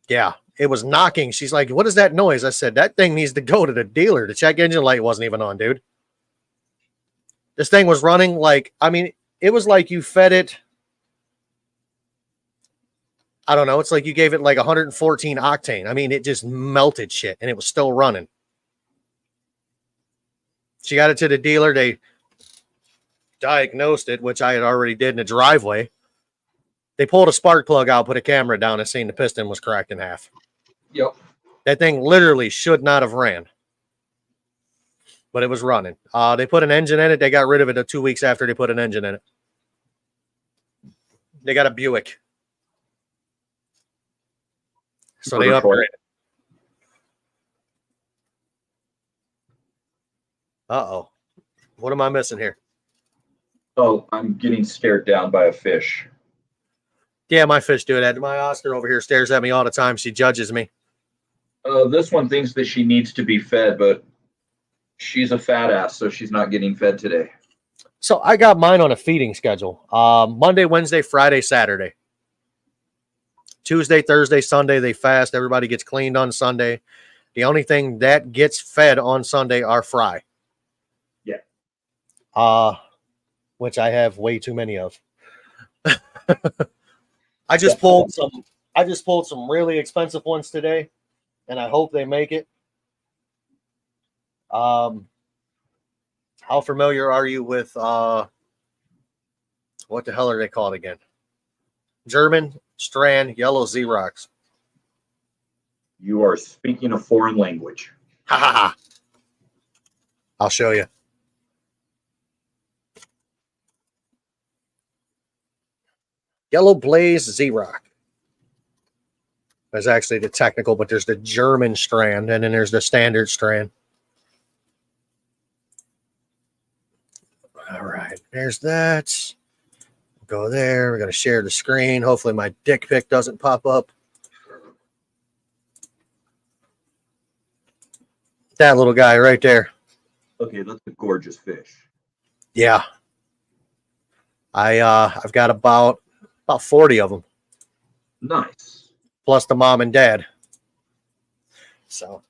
Yeah, it was knocking. She's like, what is that noise? I said, that thing needs to go to the dealer. The check engine light wasn't even on, dude. This thing was running like, I mean, it was like you fed it. I don't know. It's like you gave it like 114 octane. I mean, it just melted shit and it was still running. She got it to the dealer. They diagnosed it, which I had already did in the driveway. They pulled a spark plug out, put a camera down, and seen the piston was cracked in half. Yep. That thing literally should not have ran. but it was running. They put an engine in it. They got rid of it 2 weeks after they put an engine in it. They got a Buick. So they upgraded. Uh-oh. What am I missing here? Oh, I'm getting stared down by a fish. Yeah, my fish do that. My Oscar over here stares at me all the time. She judges me. This one thinks that she needs to be fed, but she's a fat ass, so she's not getting fed today. So I got mine on a feeding schedule. Monday, Wednesday, Friday, Saturday. Tuesday, Thursday, Sunday, they fast. Everybody gets cleaned on Sunday. The only thing that gets fed on Sunday are fry. Yeah. Which I have way too many of. I just pulled some really expensive ones today, and I hope they make it. How familiar are you with what the hell are they called again? German strand yellow Xerox. You are speaking a foreign language. Ha ha ha. I'll show you. Yellow Blaze Xerox. There's actually the technical, but there's the German strand, and then there's the standard strand. All right, there's that. Go there. We're going to share the screen. Hopefully my dick pic doesn't pop up. That little guy right there. Okay, that's a gorgeous fish. Yeah. I've got about 40 of them. Nice. Plus the mom and dad. So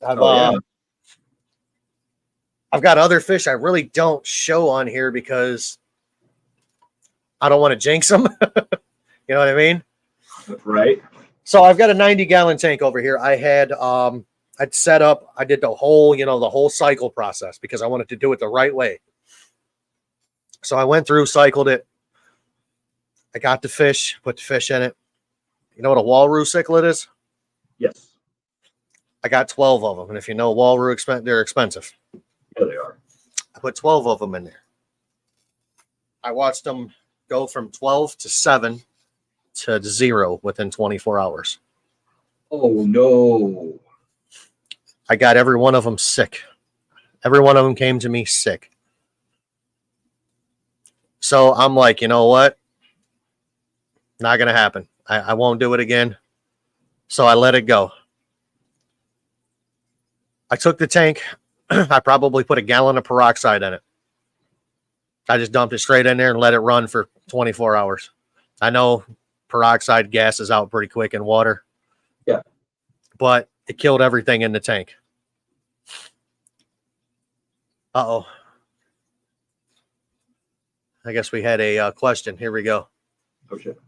I've got other fish I really don't show on here because I don't want to jinx them. You know what I mean? Right. So I've got a 90-gallon tank over here. I had I'd set up, I did the whole cycle process because I wanted to do it the right way. So I went through, cycled it. I got the fish, put the fish in it. You know what a Walrus cichlid is? Yes. I got 12 of them. And if you know Walrus, they're expensive. Yeah, they are. I put 12 of them in there. I watched them go from 12 to 7 to 0 within 24 hours. Oh, no. I got every one of them sick. Every one of them came to me sick. So I'm like, you know what? Not going to happen. I won't do it again. So I let it go. I took the tank. I probably put a gallon of peroxide in it. I just dumped it straight in there and let it run for 24 hours. I know peroxide gases out pretty quick in water. Yeah. But it killed everything in the tank. Uh-oh. I guess we had a question. Here we go. Oh, shit.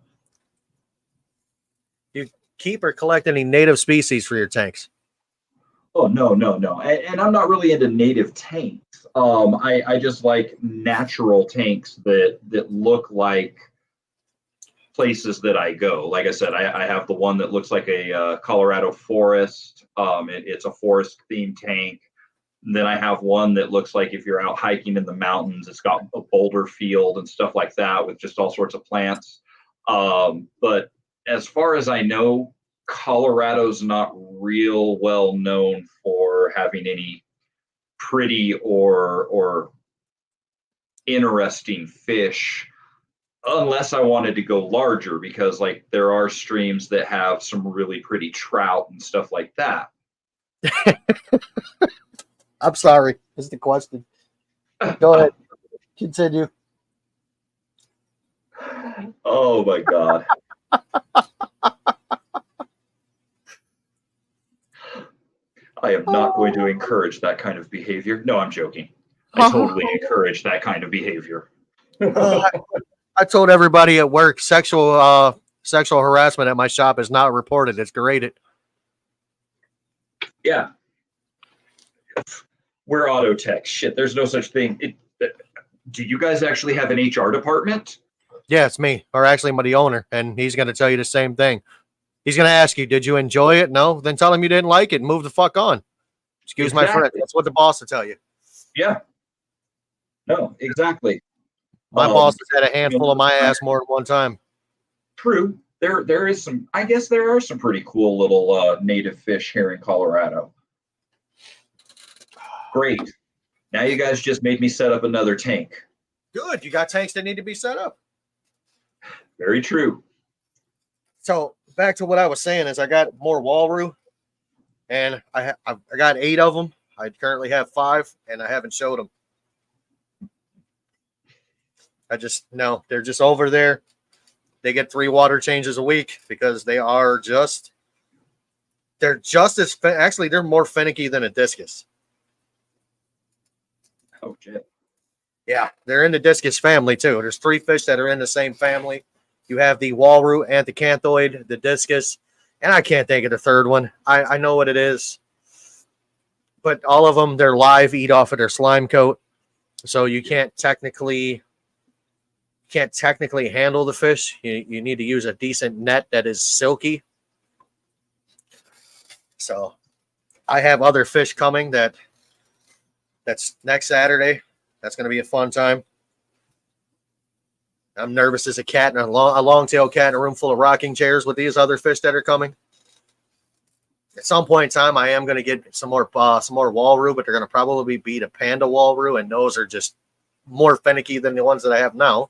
You keep or collect any native species for your tanks? Oh, no. And I'm not really into native tanks. I just like natural tanks that look like places that I go. Like I said, I have the one that looks like a Colorado forest. It's a forest themed tank. And then I have one that looks like if you're out hiking in the mountains, it's got a boulder field and stuff like that with just all sorts of plants. But as far as I know, Colorado's not real well known for having any pretty or interesting fish, unless I wanted to go larger, because like there are streams that have some really pretty trout and stuff like that. I'm sorry. Is the question. Go ahead. Continue. Oh my God. I am not going to encourage that kind of behavior. No, I'm joking. I totally encourage that kind of behavior. I told everybody at work sexual harassment at my shop is not reported. It's graded. Yeah. We're auto tech. Shit, there's no such thing. Do you guys actually have an HR department? Yeah, it's me, or actually the owner, and he's going to tell you the same thing. He's going to ask you, did you enjoy it? No? Then tell him you didn't like it and move the fuck on. Excuse my French. That's what the boss will tell you. Yeah. No, exactly. My boss has had a You handful know, of my ass more than one time. true. There is some. I guess there are some pretty cool little native fish here in Colorado. Great. Now you guys just made me set up another tank. Good. You got tanks that need to be set up. Very true. So back to what I was saying is I got more Walroo, and I got 8 of them. I currently have 5, and I haven't showed them. I just no, they're just over there. They get 3 water changes a week because they're just as actually they're more finicky than a discus. Oh shit. Yeah, they're in the discus family too. There's 3 fish that are in the same family. You have the Walroo, Anthacanthoid, the discus, and I can't think of the third one. I know what it is, but all of them they're live, eat off of their slime coat, so you can't technically handle the fish. You need to use a decent net that is silky. So I have other fish coming that's next Saturday. That's going to be a fun time. I'm nervous as a cat and a long-tailed cat in a room full of rocking chairs with these other fish that are coming. At some point in time, I am going to get some more Walroo, but they're going to probably be the Panda Walroo, and those are just more finicky than the ones that I have now.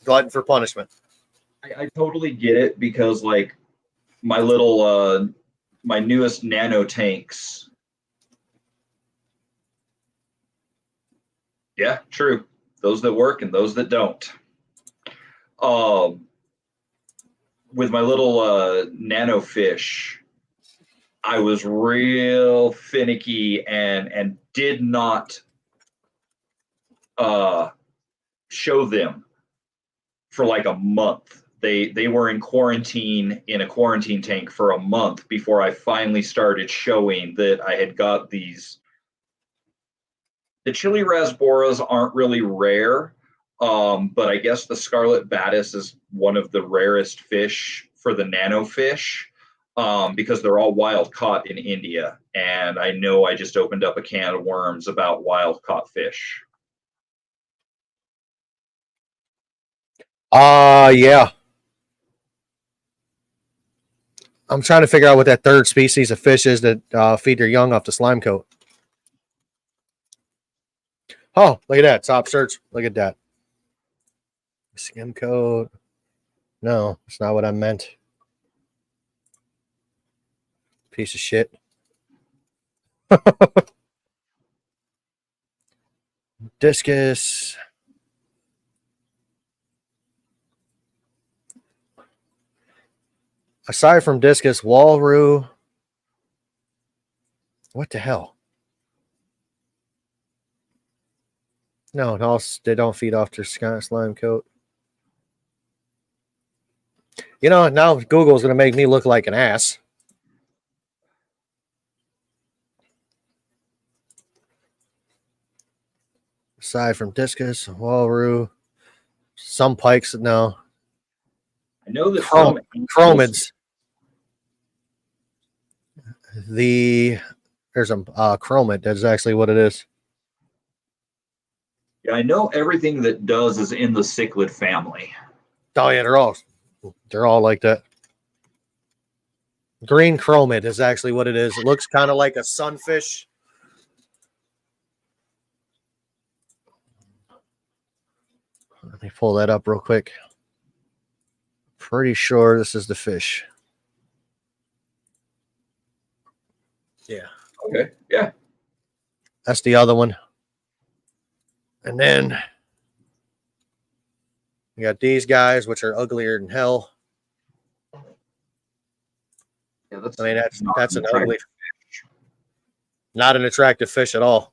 Glutton for punishment. I totally get it because like my little my newest nano tanks. Yeah, true. Those that work and those that don't. With my little nano fish, I was real finicky and did not show them for like a month. They were in quarantine in a quarantine tank for a month before I finally started showing that I had got these. The chili rasboras aren't really rare, but I guess the scarlet batis is one of the rarest fish for the nano fish because they're all wild caught in India. And I know I just opened up a can of worms about wild caught fish. Yeah. I'm trying to figure out what that third species of fish is that feed their young off the slime coat. Oh, look at that. Top search. Look at that. Skim coat. No, that's not what I meant. Piece of shit. Discus. Aside from discus, Walroo. What the hell? No, they don't feed off their slime coat. You know, now Google's going to make me look like an ass. Aside from discus, Walroo, some pikes, no. I know that some chromids. There's a chromid. That's actually what it is. Yeah, I know everything that does is in the cichlid family. Oh yeah, they're all like that. Green chromid is actually what it is. It looks kind of like a sunfish. Let me pull that up real quick. Pretty sure this is the fish. Yeah. Okay. Yeah. That's the other one. And then you got these guys, which are uglier than hell. Yeah, that's an ugly fish. Not an attractive fish at all.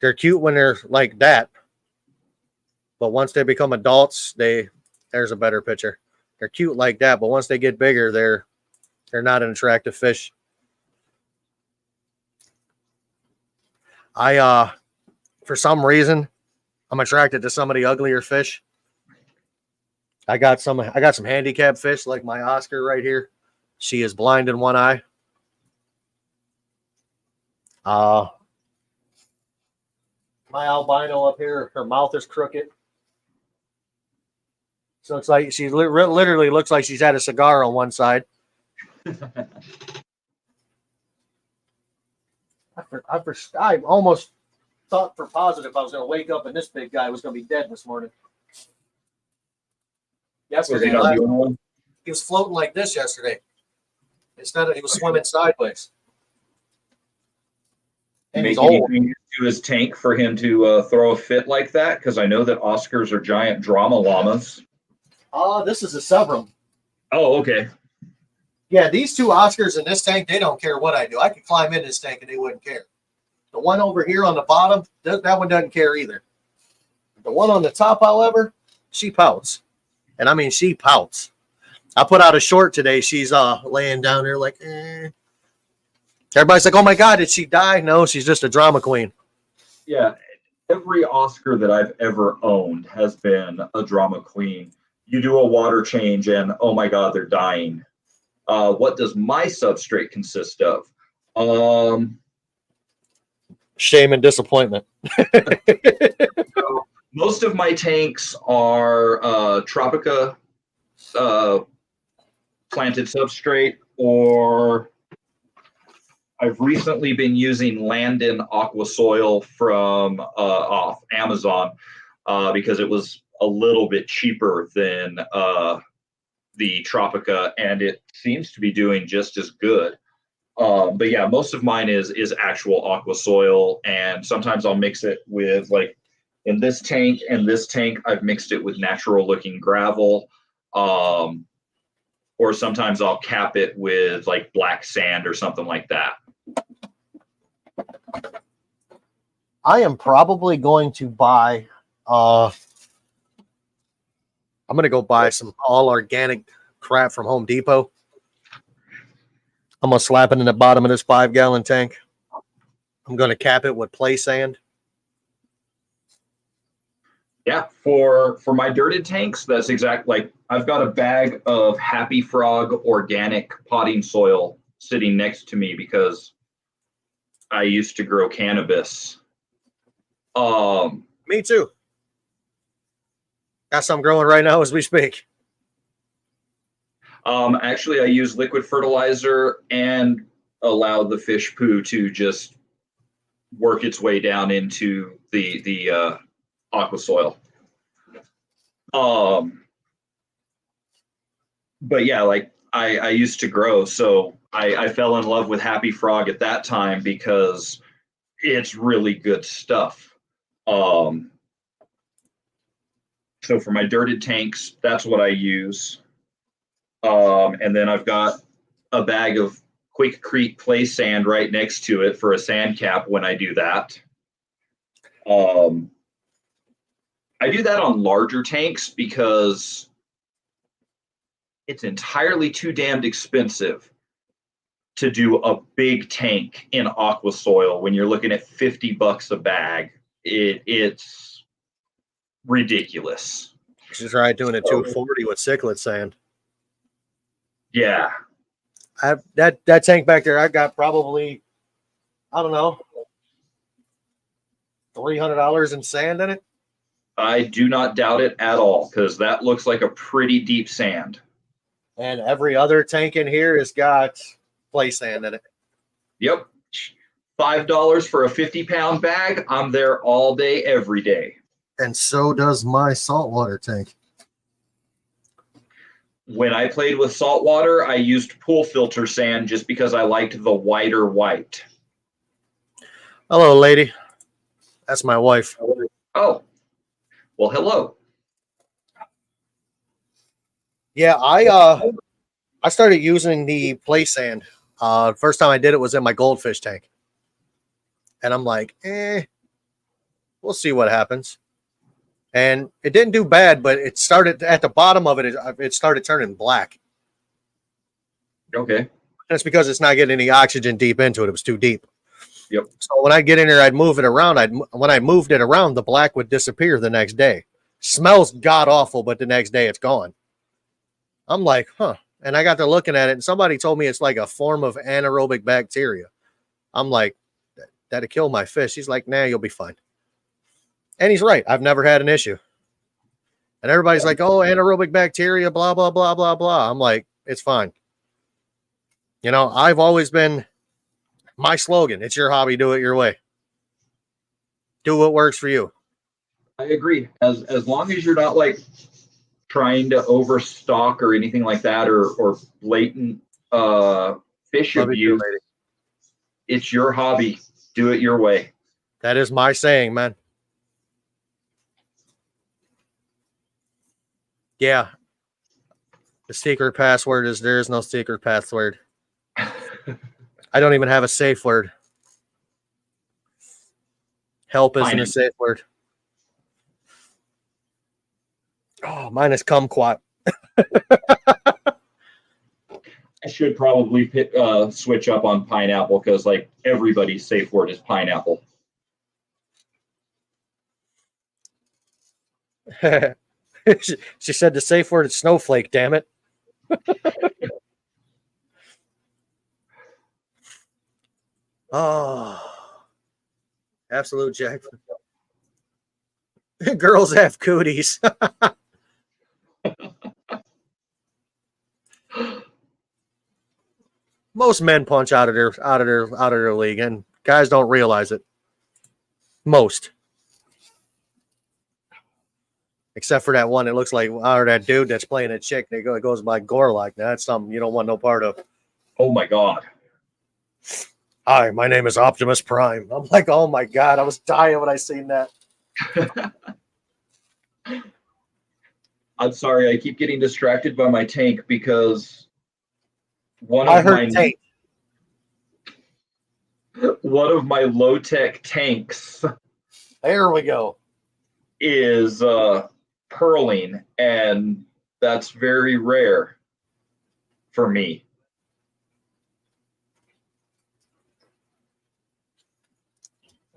They're cute when they're like that. But once they become adults, there's a better picture. They're cute like that, but once they get bigger, they're not an attractive fish. For some reason, I'm attracted to some of the uglier fish. I got some handicap fish like my Oscar right here. She is blind in one eye. Uh, my albino up here, her mouth is crooked. So it's like she literally looks like she's had a cigar on one side. I almost thought for positive I was going to wake up and this big guy was going to be dead this morning. Yesterday, he was floating like this yesterday. Instead of he was swimming sideways. And Make he's old. anything to his tank for him to throw a fit like that? Because I know that Oscars are giant drama llamas. This is a Sevrum. Oh, okay. Yeah, these two Oscars in this tank, they don't care what I do. I could climb in this tank and they wouldn't care. The one over here on the bottom, that one doesn't care either. The one on the top, however, she pouts. And I mean, she pouts. I put out a short today. She's laying down there like, eh. Everybody's like, oh my God, did she die? No, she's just a drama queen. Yeah, every Oscar that I've ever owned has been a drama queen. You do a water change and, oh my God, they're dying. What does my substrate consist of? Shame and disappointment. So most of my tanks are Tropica planted substrate, or I've recently been using Landon Aqua soil from off Amazon because it was a little bit cheaper than the Tropica, and it seems to be doing just as good. But yeah, most of mine is actual Aqua soil, and sometimes I'll mix it with, like in this tank and this tank, I've mixed it with natural looking gravel. Or sometimes I'll cap it with like black sand or something like that. I am probably going to buy I'm going to go buy some all organic crap from Home Depot. I'm going to slap it in the bottom of this 5-gallon tank. I'm going to cap it with play sand. Yeah, for my dirted tanks, that's like I've got a bag of Happy Frog organic potting soil sitting next to me because I used to grow cannabis. Me too. Got some growing right now as we speak. Actually, I use liquid fertilizer and allow the fish poo to just work its way down into the aqua soil. But yeah, like I used to grow, so I fell in love with Happy Frog at that time because it's really good stuff. So for my dirted tanks, that's what I use. And then I've got a bag of Quickcrete play sand right next to it for a sand cap when I do that. I do that on larger tanks because it's entirely too damned expensive to do a big tank in aqua soil when you're looking at $50 a bag. It's ridiculous. Just try doing a 240 with cichlid sand. Yeah. I have that tank back there. I got probably, I don't know, $300 in sand in it. I do not doubt it at all because that looks like a pretty deep sand. And every other tank in here has got play sand in it. Yep. $5 for a 50-pound bag. I'm there all day, every day. And so does my saltwater tank. When I played with saltwater, I used pool filter sand just because I liked the whiter white. Hello, lady. That's my wife. Oh, well, hello. Yeah, I started using the play sand. First time I did it was in my goldfish tank. And I'm like, we'll see what happens. And it didn't do bad, but it started at the bottom of it. It started turning black. Okay. And it's because it's not getting any oxygen deep into it. It was too deep. Yep. So when I get in there, I'd move it around. When I moved it around, the black would disappear the next day. Smells god awful, but the next day it's gone. I'm like, huh. And I got to looking at it, and somebody told me it's like a form of anaerobic bacteria. I'm like, that'd kill my fish. He's like, nah, you'll be fine. And he's right. I've never had an issue. And everybody's like, oh, anaerobic bacteria, blah, blah, blah, blah, blah. I'm like, it's fine. You know, I've always been my slogan. It's your hobby. Do it your way. Do what works for you. I agree. As long as you're not like trying to overstock or anything like that, or blatant fish Love you too, abuse, lady. it's your hobby. Do it your way. That is my saying, man. Yeah. The secret password is there is no secret password. I don't even have a safe word. Help isn't a safe word. Oh, mine is kumquat. I should probably switch up on pineapple because like everybody's safe word is pineapple. She said the safe word is snowflake, damn it. Oh, absolute jack. Girls have cooties. Most men punch out of their league, and guys don't realize it. Most. Except for that one that looks like, or that dude that's playing a chick that goes by Gorlock. That's something you don't want no part of. Oh my God. Hi, my name is Optimus Prime. I'm like, oh my God, I was dying when I seen that. I'm sorry, I keep getting distracted by my tank because one I of heard tank. one of my low-tech tanks There we go. is purling, and that's very rare for me.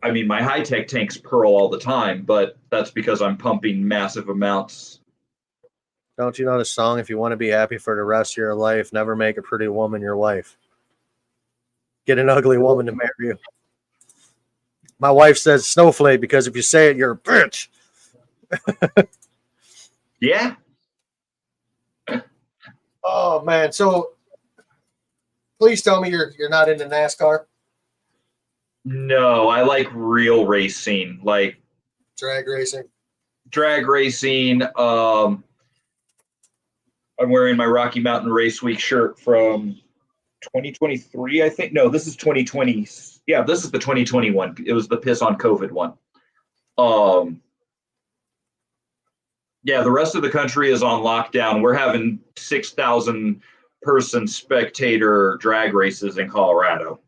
I mean, my high-tech tanks purl all the time, but that's because I'm pumping massive amounts. Don't you know the song? If you want to be happy for the rest of your life, never make a pretty woman your wife. Get an ugly woman to marry you. My wife says snowflake because if you say it, you're a bitch. Yeah. Oh man! So please tell me you're not into NASCAR. No, I like real racing, like Drag racing. drag racing. I'm wearing my Rocky Mountain Race Week shirt from 2023, I think. No, this is 2020. Yeah, this is the 2021. It was the piss on COVID one. Yeah, the rest of the country is on lockdown. We're having 6,000 person spectator drag races in Colorado.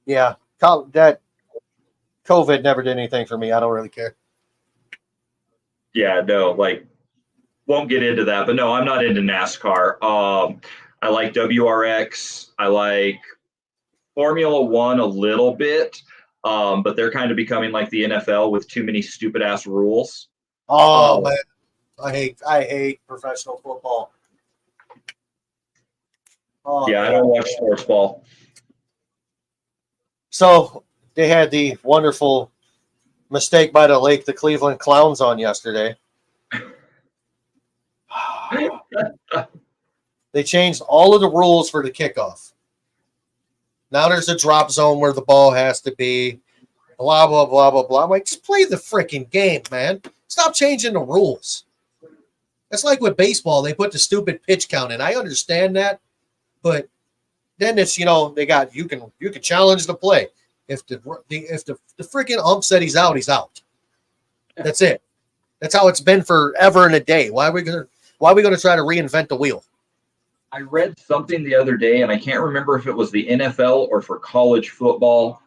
Yeah, that COVID never did anything for me. I don't really care. Yeah, no, like, won't get into that, but no, I'm not into NASCAR. I like WRX. I like Formula One a little bit, but they're kind of becoming like the NFL with too many stupid ass rules. Oh man, I hate professional football. Oh, yeah, man. I don't watch sports ball. So they had the wonderful mistake by the Cleveland Clowns on yesterday. They changed all of the rules for the kickoff. Now there's a drop zone where the ball has to be. Blah, blah, blah, blah, blah. I'm like, just play the freaking game, man. Stop changing the rules. It's like with baseball. They put the stupid pitch count in. I understand that. But then it's, they got, you can challenge the play. If the freaking ump said he's out, he's out. That's it. That's how it's been forever and a day. Why are we gonna try to reinvent the wheel? I read something the other day, and I can't remember if it was the NFL or for college football,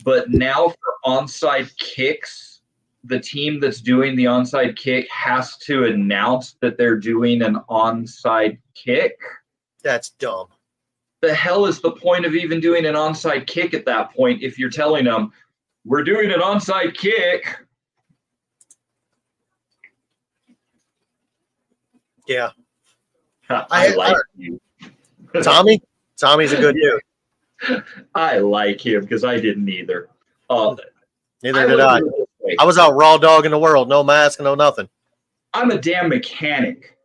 but now for onside kicks, the team that's doing the onside kick has to announce that they're doing an onside kick. That's dumb. The hell is the point of even doing an onside kick at that point if you're telling them, we're doing an onside kick? Yeah. I like you. Tommy, Tommy's a good dude. I like him because I didn't either. Neither did I. I was out raw dogging the world, no mask, no nothing. I'm a damn mechanic.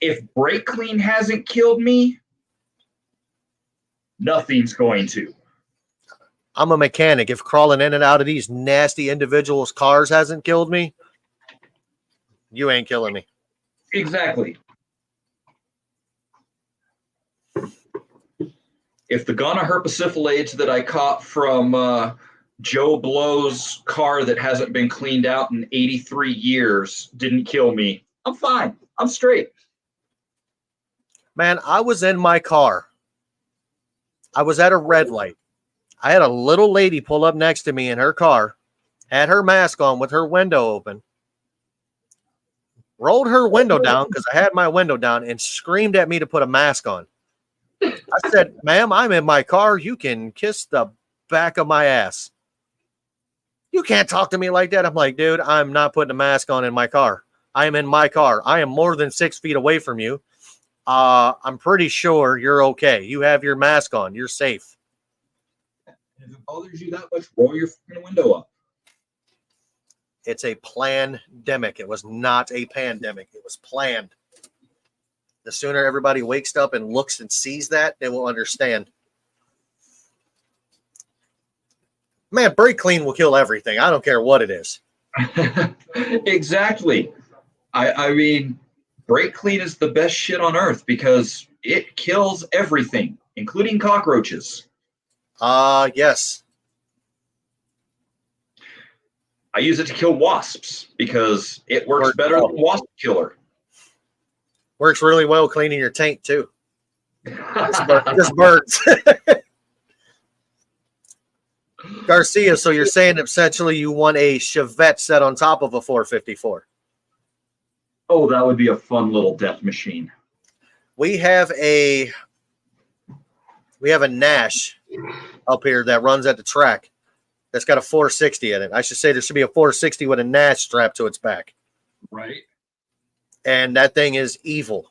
If brake clean hasn't killed me, nothing's going to. I'm a mechanic. If crawling in and out of these nasty individuals' cars hasn't killed me, you ain't killing me. Exactly. If the gonoherpacifilades that I caught from Joe Blow's car that hasn't been cleaned out in 83 years didn't kill me, I'm fine. I'm straight. Man, I was in my car. I was at a red light. I had a little lady pull up next to me in her car, had her mask on with her window open, rolled her window down because I had my window down and screamed at me to put a mask on. I said, ma'am, I'm in my car. You can kiss the back of my ass. You can't talk to me like that. I'm like, dude, I'm not putting a mask on in my car. I am in my car. I am more than 6 feet away from you. I'm pretty sure you're okay. You have your mask on. You're safe. If it bothers you that much, roll your window up. It's a pandemic. It was not a pandemic. It was planned. The sooner everybody wakes up and looks and sees that, they will understand. Man, brake clean will kill everything. I don't care what it is. Exactly. I mean, brake clean is the best shit on earth because it kills everything, including cockroaches. Yes. I use it to kill wasps because it works better than wasp killer. Works really well cleaning your tank, too. Just birds. Garcia, so you're saying essentially you want a Chevette set on top of a 454? Oh, that would be a fun little death machine. We have a Nash up here that runs at the track that's got a 460 in it. I should say there should be a 460 with a Nash strapped to its back. Right. And that thing is evil.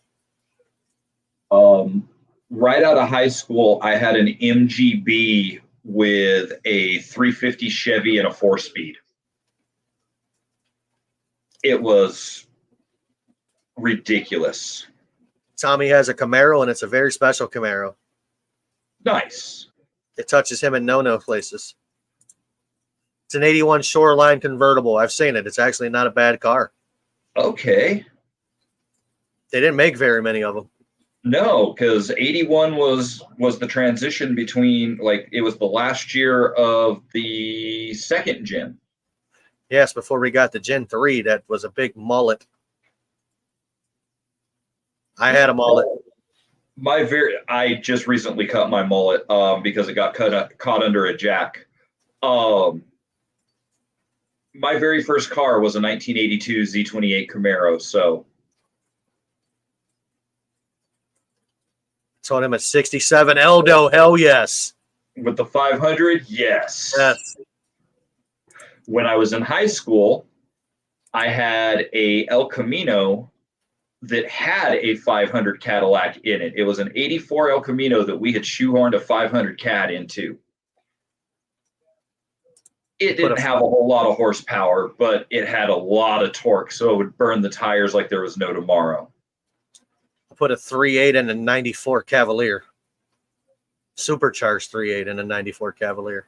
Right out of high school, I had an MGB with a 350 Chevy and a 4-speed. It was ridiculous. Tommy has a Camaro, and it's a very special Camaro. Nice. It touches him in no places. It's an 81 Shoreline convertible. I've seen it. It's actually not a bad car. Okay. They didn't make very many of them. No, because 81 was the transition between, like, it was the last year of the second gen. Yes, before we got the Gen 3, that was a big mullet. I had a mullet. I just recently cut my mullet because it got caught under a jack. My very first car was a 1982 Z28 Camaro, so. Told him at 67 Eldo, hell yes. With the 500, yes. Yes. When I was in high school, I had a El Camino that had a 500 Cadillac in it. It was an 84 El Camino that we had shoehorned a 500 Cad into. It didn't have a whole lot of horsepower, but it had a lot of torque, so it would burn the tires like there was no tomorrow. I put a 3.8 in a 94 Cavalier. Supercharged 3.8 in a 94 Cavalier.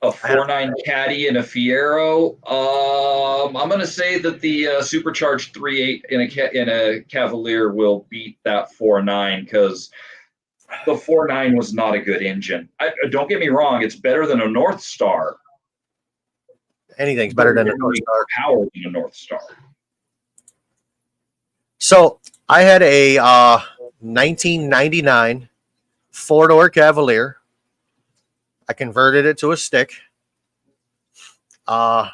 A 4.9 Caddy and a Fiero. I'm going to say that the supercharged 3.8 in a Cavalier will beat that 4.9 because the 4.9 was not a good engine. Don't get me wrong; it's better than a North Star. Anything's better than a North Star. Power than a North Star. So I had a 1999 4-door Cavalier. I converted it to a stick. I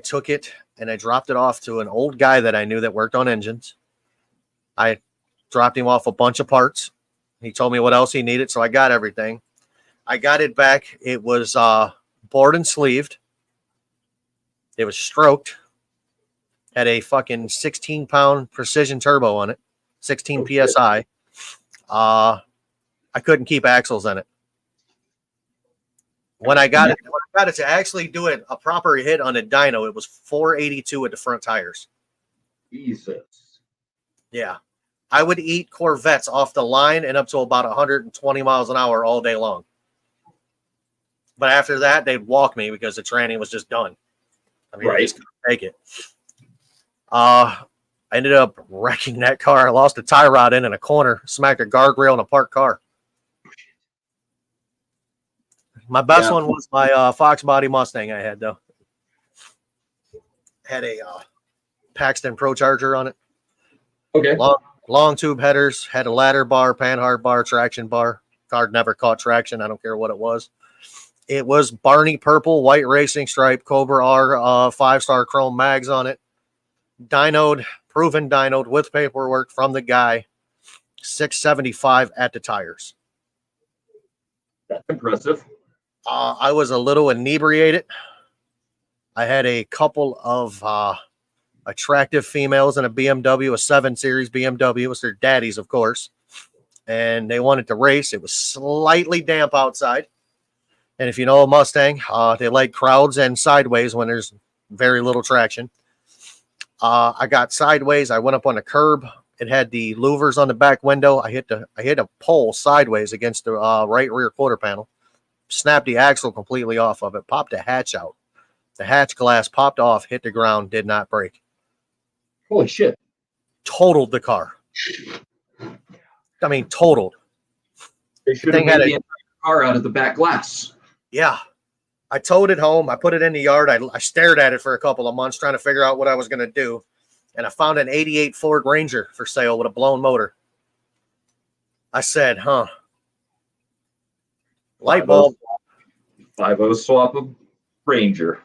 took it and I dropped it off to an old guy that I knew that worked on engines. I dropped him off a bunch of parts. He told me what else he needed, so I got everything. I got it back. It was bored and sleeved. It was stroked. Had a fucking 16-pound precision turbo on it, 16 PSI. I I couldn't keep axles in it. When I got it to actually do it a proper hit on a dyno, it was 482 at the front tires. Jesus. Yeah. I would eat Corvettes off the line and up to about 120 miles an hour all day long. But after that, they'd walk me because the tranny was just done. I mean, I just couldn't take it. I ended up wrecking that car. I lost a tie rod in a corner, smacked a guardrail in a parked car. My best one was my Fox body Mustang I had, though. Had a Paxton Pro Charger on it. Okay. Long tube headers, had a ladder bar, panhard bar, traction bar. Car never caught traction. I don't care what it was. It was Barney purple, white racing stripe, Cobra R 5-star chrome mags on it. Dynoed, proven dynoed with paperwork from the guy. 675 at the tires. That's impressive. I was a little inebriated. I had a couple of attractive females in a BMW, a 7 Series BMW. It was their daddies, of course. And they wanted to race. It was slightly damp outside. And if you know a Mustang, they like crowds and sideways when there's very little traction. I got sideways. I went up on the curb. It had the louvers on the back window. I hit a pole sideways against the right rear quarter panel. Snapped the axle completely off of it. Popped the hatch out. The hatch glass popped off, hit the ground, did not break. Holy shit. Totaled the car. I mean, totaled. They should have made the entire car out of the back glass. Yeah. I towed it home. I put it in the yard. I stared at it for a couple of months trying to figure out what I was going to do. And I found an 88 Ford Ranger for sale with a blown motor. I said, light bulb. 5.0 swap of Ranger.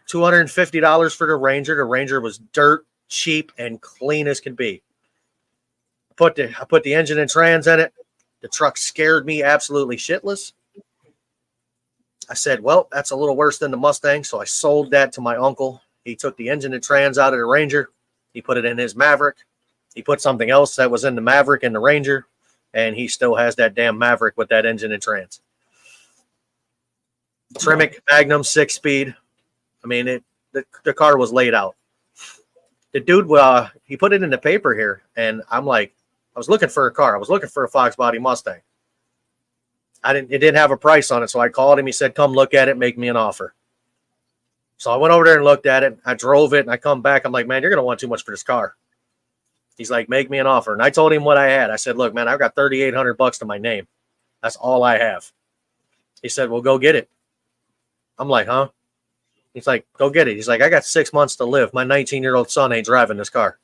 $250 for the Ranger. The Ranger was dirt cheap and clean as could be. I put the engine and trans in it. The truck scared me absolutely shitless. I said, well, that's a little worse than the Mustang, so I sold that to my uncle. He took the engine and trans out of the Ranger. He put it in his Maverick. He put something else that was in the Maverick in the Ranger, and he still has that damn Maverick with that engine and trans. Tremec Magnum 6-speed. I mean, the car was laid out. The dude, he put it in the paper here, and I'm like, I was looking for a car. I was looking for a Fox body Mustang. It didn't have a price on it, so I called him. He said, come look at it, make me an offer. So I went over there and looked at it. I drove it, and I come back. I'm like, man, you're going to want too much for this car. He's like, make me an offer. And I told him what I had. I said, look, man, I've got $3,800 to my name. That's all I have. He said, well, go get it. I'm like, huh? He's like, go get it. He's like, I got 6 months to live. My 19-year-old son ain't driving this car.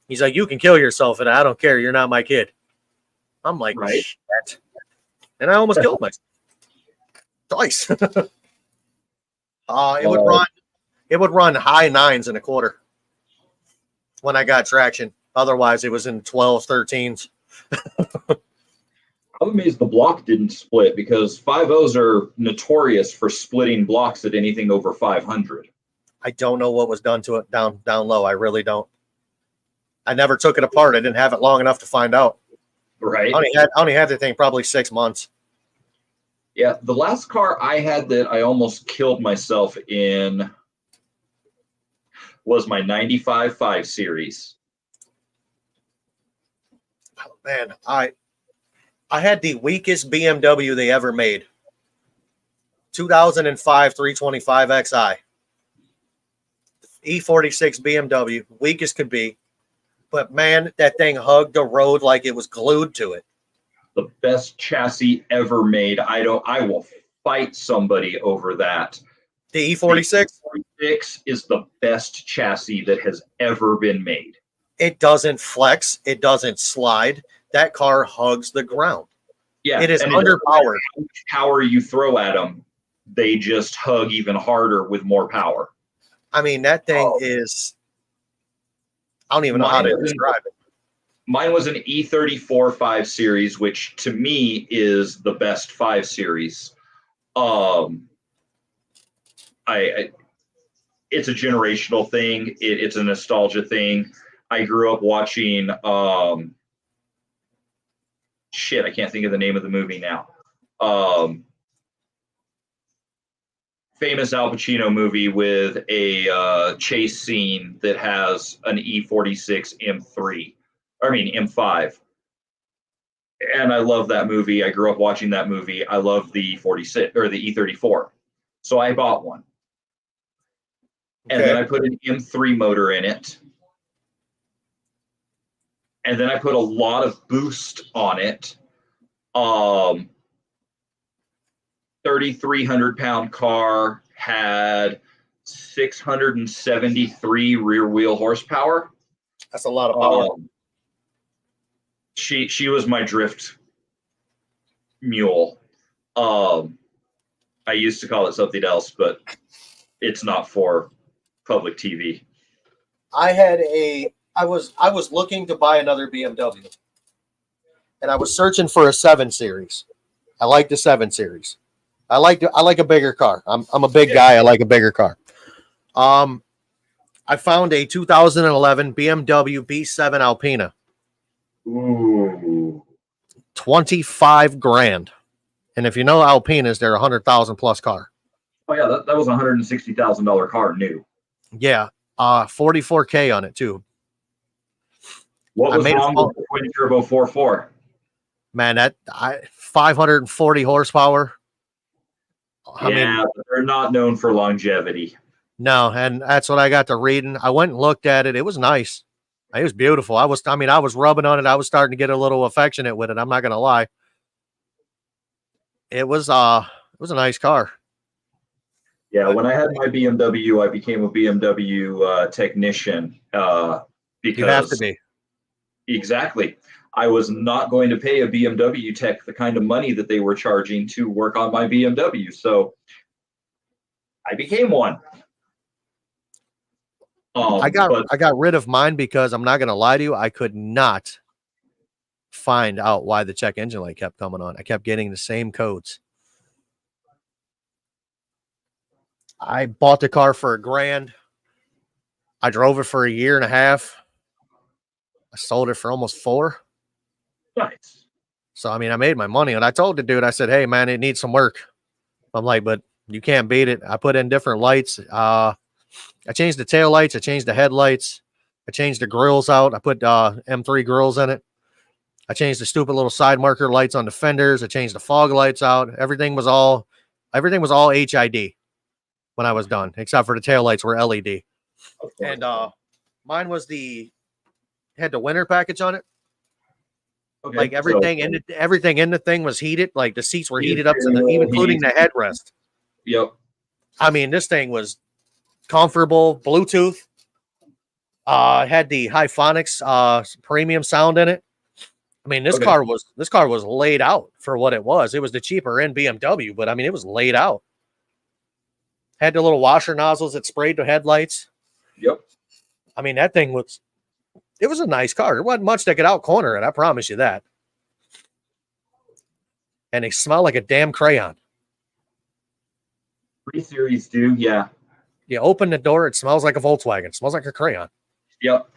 He's like, you can kill yourself, and I don't care. You're not my kid. I'm like, right. Shit. And I almost killed myself twice. It would run high 9s in a quarter when I got traction. Otherwise, it was in 12s, 13s. I'm amazed the block didn't split because 5.0s are notorious for splitting blocks at anything over 500. I don't know what was done to it down low. I really don't. I never took it apart. I didn't have it long enough to find out. Right. I only had the thing probably 6 months. Yeah, the last car I had that I almost killed myself in was my 95 5 Series. Oh, man, I had the weakest BMW they ever made. 2005 325 Xi. E46 BMW, weakest could be. But, man, that thing hugged the road like it was glued to it. The best chassis ever made. I will fight somebody over that. The E46? The E46 is the best chassis that has ever been made. It doesn't flex. It doesn't slide. That car hugs the ground. Yeah. It is underpowered. How much power you throw at them, they just hug even harder with more power. I mean, that thing is... I don't even know how to describe it. Mine was an E34 5 Series, which to me is the best 5 Series. It's a generational thing. It's a nostalgia thing. I grew up watching shit, I can't think of the name of the movie now. Famous Al Pacino movie with a chase scene that has an E46 M3. I mean M5. And I love that movie. I grew up watching that movie. I love the 46 or the E34. So I bought one. And then I put an M3 motor in it. And then I put a lot of boost on it. 3,300-pound car, had 673 rear wheel horsepower. That's a lot of power. She was my drift mule. I used to call it something else, but it's not for public TV. I was looking to buy another BMW, and I was searching for a 7 Series. I like the 7 Series. I like a bigger car. I'm a big guy. I like a bigger car. I found a 2011 BMW B7 Alpina. Ooh. 25 grand. And if you know Alpinas, they're 100,000 plus car. Oh yeah, that was a $160,000 car new. Yeah. 44K on it too. What was wrong with the twin turbo 4.4? Man, 540 horsepower. I mean, they're not known for longevity. No, and that's what I got to reading. I went and looked at it. It was nice. It was beautiful. I was rubbing on it. I was starting to get a little affectionate with it. I'm not gonna lie. It was a nice car. Yeah, when I had my BMW, I became a BMW technician because you have to be. Exactly. I was not going to pay a BMW tech the kind of money that they were charging to work on my BMW, so I became one. I got rid of mine because I'm not going to lie to you, I could not find out why the check engine light kept coming on. I kept getting the same codes. I bought the car for $1,000. I drove it for a year and a half. I sold it for almost $4,000. Nice. So, I mean, I made my money. And I told the dude, I said, hey, man, it needs some work. I'm like, but you can't beat it. I put in different lights. I changed the tail lights. I changed the headlights. I changed the grills out. I put M3 grills in it. I changed the stupid little side marker lights on the fenders. I changed the fog lights out. Everything was all HID when I was done, except for the tail lights were LED. And mine was had the winter package on it. Okay, like everything in the thing was heated. Like the seats were heated up to even including the headrest. Yep. I mean, this thing was comfortable. Bluetooth. Had the Hyphonics premium sound in it. I mean, this car was laid out for what it was. It was the cheaper end BMW, but I mean, it was laid out. Had the little washer nozzles that sprayed the headlights. Yep. I mean, that thing was a nice car. There wasn't much that could out corner it. I promise you that. And they smell like a damn crayon. 3 Series do, yeah. You open the door, it smells like a Volkswagen. It smells like a crayon. Yep.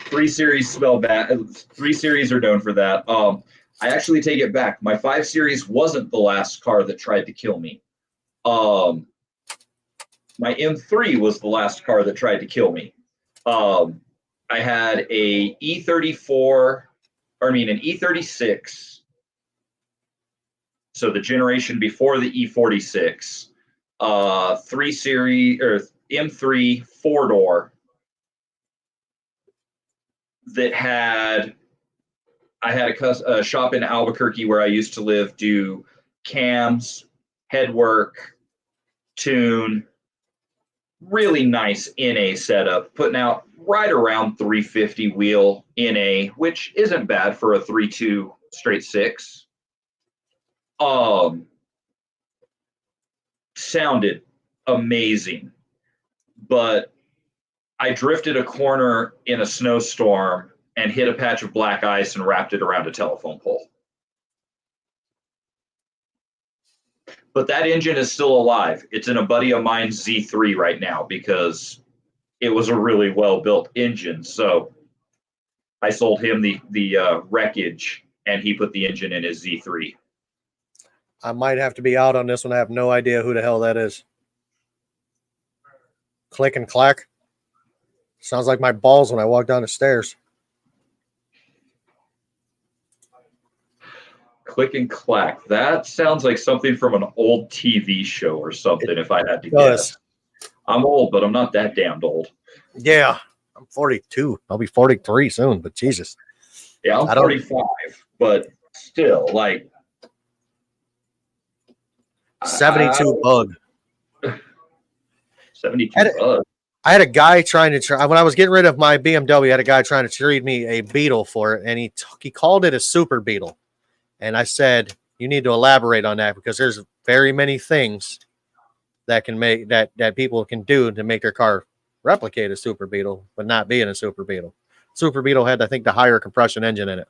3 Series smell bad. 3 Series are known for that. I actually take it back. My 5 Series wasn't the last car that tried to kill me. My M3 was the last car that tried to kill me. I had an E36. So the generation before the E46, 3 Series or M3 4-door that I had a shop in Albuquerque where I used to live do cams, headwork, tune, really nice NA setup, putting out right around 350 wheel NA, which isn't bad for a 3.2 straight 6. Sounded amazing, but I drifted a corner in a snowstorm and hit a patch of black ice and wrapped it around a telephone pole. But that engine is still alive. It's in a buddy of mine's Z3 right now because it was a really well-built engine. So I sold him the wreckage, and he put the engine in his Z3. I might have to be out on this one. I have no idea who the hell that is. Click and clack. Sounds like my balls when I walk down the stairs. Click and clack. That sounds like something from an old TV show or something, if I had to does. guess. I'm old, but I'm not that damned old. Yeah, I'm 42. I'll be 43 soon, but Jesus. Yeah, I'm 45, but still, like 72 bug. 72 bug. I had a guy trying to when I was getting rid of my BMW, I had a guy trying to trade me a Beetle for it, and he called it a Super Beetle. And I said, you need to elaborate on that because there's very many things that can make that people can do to make their car replicate a Super Beetle, but not being a Super Beetle. Super Beetle had, I think, the higher compression engine in it.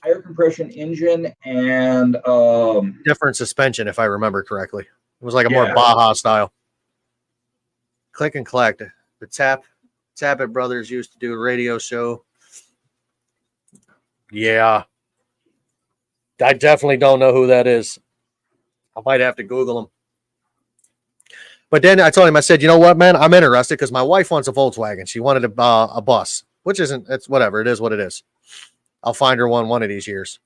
Higher compression engine and different suspension, if I remember correctly. It was like a more Baja style. Click and collect. The Tappet brothers used to do a radio show. Yeah. I definitely don't know who that is. I might have to Google him. But then I told him, I said, you know what, man? I'm interested because my wife wants a Volkswagen. She wanted a bus, which isn't, it's whatever. It is what it is. I'll find her one of these years.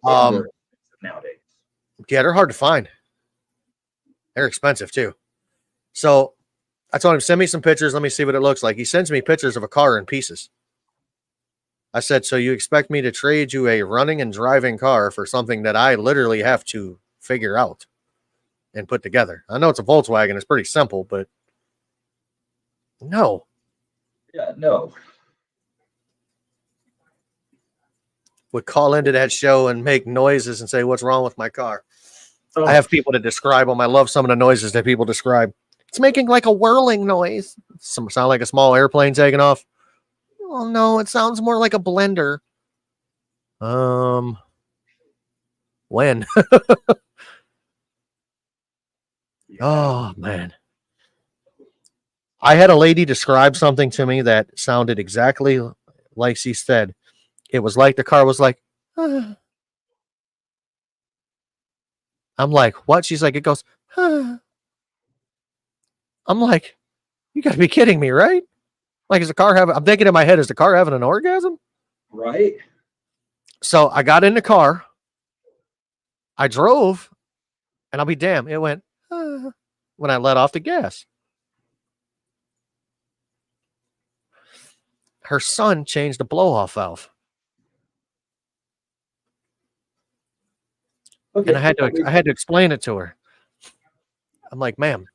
nowadays. Yeah, they're hard to find. They're expensive too. So I told him, send me some pictures. Let me see what it looks like. He sends me pictures of a car in pieces. I said, so you expect me to trade you a running and driving car for something that I literally have to figure out and put together? I know it's a Volkswagen. It's pretty simple, but no. Yeah, no. Would call into that show and make noises and say, what's wrong with my car? Oh. I have people to describe them. I love some of the noises that people describe. It's making like a whirling noise. Sound like a small airplane taking off. Oh no, it sounds more like a blender. When? Oh man. I had a lady describe something to me that sounded exactly like she said. It was like the car was like, I'm like, what? She's like, it goes, I'm like, you gotta be kidding me, right? Like, is the car having, I'm thinking in my head, is the car having an orgasm? Right. So I got in the car, I drove, and I'll be damned, it went, when I let off the gas. Her son changed the blow-off valve. Okay. And I had to explain it to her. I'm like, ma'am,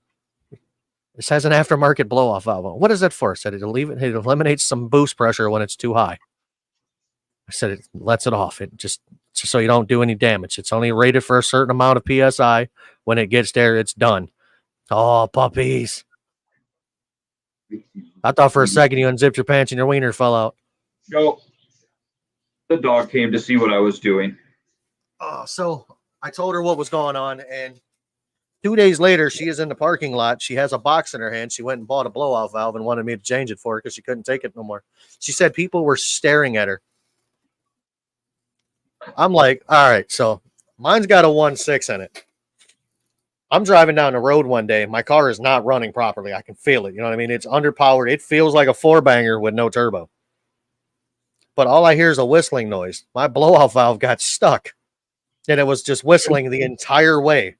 this has an aftermarket blow-off valve. What is that for? I said it eliminates some boost pressure when it's too high. I said it lets it off. It just so you don't do any damage. It's only rated for a certain amount of PSI. When it gets there, it's done. Oh, puppies. I thought for a second you unzipped your pants and your wiener fell out. No. The dog came to see what I was doing. So I told her what was going on, and 2 days later, she is in the parking lot. She has a box in her hand. She went and bought a blow-off valve and wanted me to change it for her because she couldn't take it no more. She said people were staring at her. I'm like, all right, so mine's got a 1.6 in it. I'm driving down the road one day. My car is not running properly. I can feel it. You know what I mean? It's underpowered. It feels like a four-banger with no turbo. But all I hear is a whistling noise. My blow-off valve got stuck, and it was just whistling the entire way.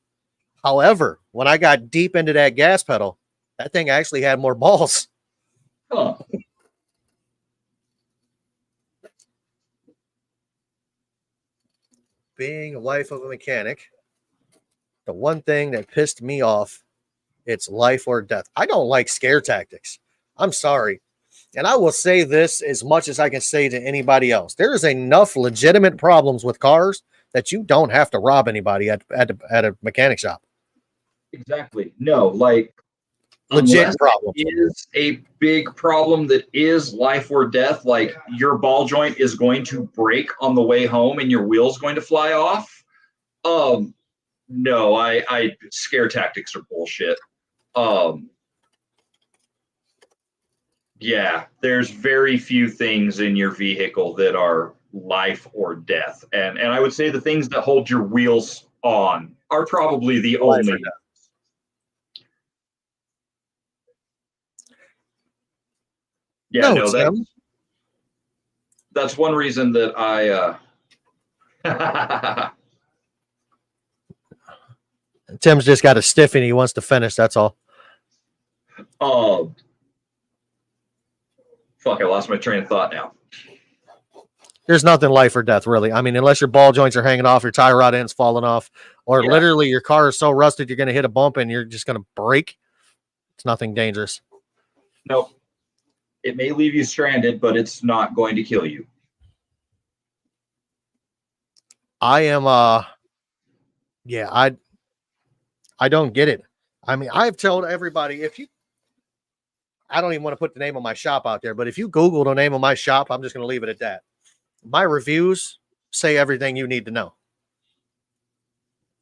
However, when I got deep into that gas pedal, that thing actually had more balls. Huh. Being a wife of a mechanic, the one thing that pissed me off, it's life or death. I don't like scare tactics. I'm sorry. And I will say this as much as I can say to anybody else. There is enough legitimate problems with cars that you don't have to rob anybody at a mechanic shop. Exactly. No, like legit problem is a big problem that is life or death. Like your ball joint is going to break on the way home and your wheel's going to fly off. No, I scare tactics are bullshit. Yeah, there's very few things in your vehicle that are life or death. And I would say the things that hold your wheels on are probably the Life or only. death. Yeah, No, no, Tim. that's one reason that I Tim's just got a stiff and he wants to finish. That's all. uh fuck, I lost my train of thought now. There's nothing life or death, really. I mean, unless your ball joints are hanging off, your tie rod end's falling off, or Yeah. literally your car is so rusted you're going to hit a bump and you're just going to break. It's nothing dangerous. Nope. It may leave you stranded, but it's not going to kill you. I am yeah, I don't get it. I mean, I've told everybody if you I don't even want to put the name of my shop out there, but if you Google the name of my shop, I'm just going to leave it at that. My reviews say everything you need to know.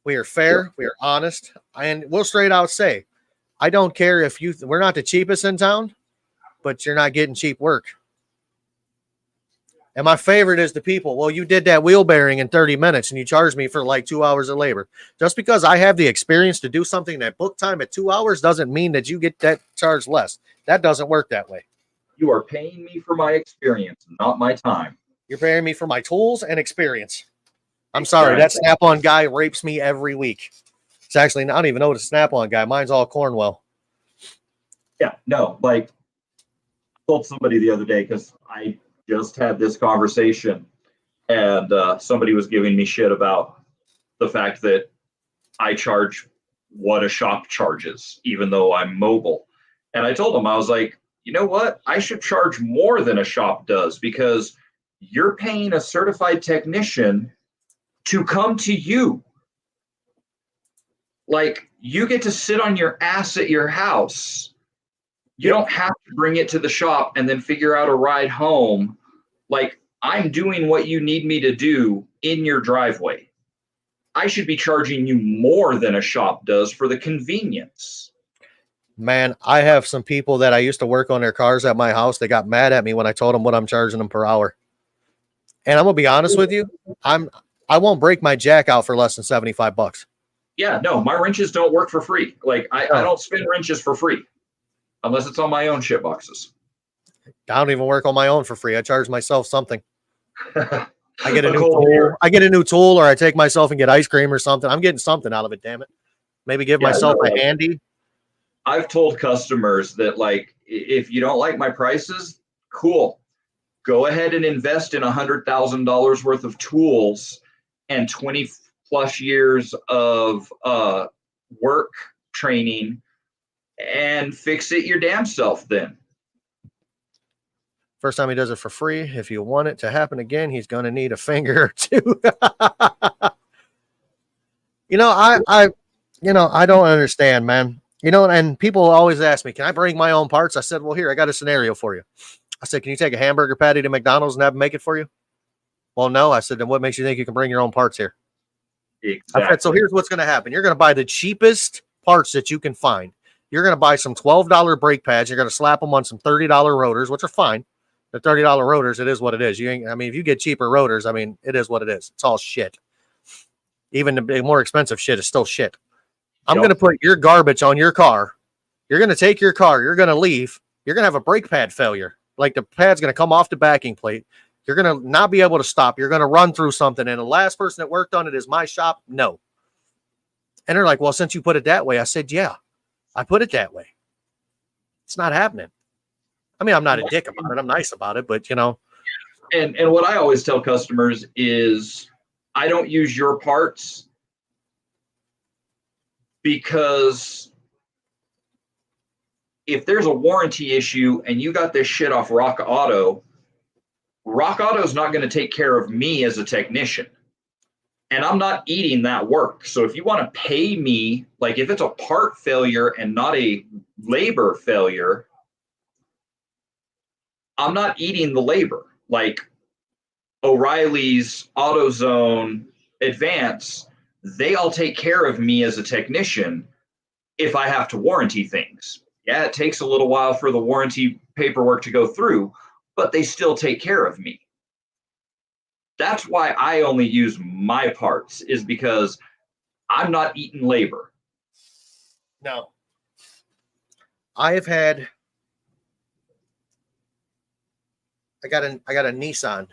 We are fair, we are honest, and we'll straight out say, I don't care if we're not the cheapest in town, but you're not getting cheap work. And my favorite is the people. Well, you did that wheel bearing in 30 minutes and you charged me for like 2 hours of labor. Just because I have the experience to do something that book time at 2 hours doesn't mean that you get that charge less. That doesn't work that way. You are paying me for my experience, not my time. You're paying me for my tools and experience. I'm sorry, that Snap-on guy rapes me every week. It's actually, I don't even know what a Snap-on guy. Mine's all Cornwell. Yeah, no, like I told somebody the other day because I just had this conversation and somebody was giving me shit about the fact that I charge what a shop charges, even though I'm mobile. And I told them, I was like, you know what? I should charge more than a shop does because you're paying a certified technician to come to you. Like, you get to sit on your ass at your house. You don't have to bring it to the shop and then figure out a ride home. Like, I'm doing what you need me to do in your driveway. I should be charging you more than a shop does for the convenience. Man, I have some people that I used to work on their cars at my house. They got mad at me when I told them what I'm charging them per hour. And I'm gonna be honest with you, I won't break my jack out for less than $75. Yeah, no, my wrenches don't work for free. Like I don't spin wrenches for free unless it's on my own shit boxes. I don't even work on my own for free. I charge myself something. I get a new tool. tool. I get a new tool, or I take myself and get ice cream or something. I'm getting something out of it. Damn it! Maybe give myself a handy. I've told customers that, like, if you don't like my prices, cool. Go ahead and invest in $100,000 worth of tools and 20 plus years of work training and fix it your damn self then. First time he does it for free. If you want it to happen again, he's going to need a finger or two. I don't understand, man. And people always ask me, can I bring my own parts? I said, well, here, I got a scenario for you. I said, can you take a hamburger patty to McDonald's and have them make it for you? Well, no. I said, then what makes you think you can bring your own parts here? Exactly. I said, so here's what's going to happen. You're going to buy the cheapest parts that you can find. You're going to buy some $12 brake pads. You're going to slap them on some $30 rotors, which are fine. The $30 rotors, it is what it is. If you get cheaper rotors, it is what it is. It's all shit. Even the more expensive shit is still shit. I'm going to put your garbage on your car. You're going to take your car. You're going to leave. You're going to have a brake pad failure. Like the pad's going to come off the backing plate. You're going to not be able to stop. You're going to run through something. And the last person that worked on it is my shop. No. And they're like, well, since you put it that way, I said, yeah, I put it that way. It's not happening. I'm not a dick about it. I'm nice about it, but And what I always tell customers is I don't use your parts because if there's a warranty issue and you got this shit off Rock Auto is not going to take care of me as a technician. And I'm not eating that work. So if you want to pay me, like if it's a part failure and not a labor failure, I'm not eating the labor. Like O'Reilly's, AutoZone, Advance, they all take care of me as a technician if I have to warranty things. Yeah, it takes a little while for the warranty paperwork to go through, but they still take care of me. That's why I only use my parts, is because I'm not eating labor. No. I have had I got a Nissan.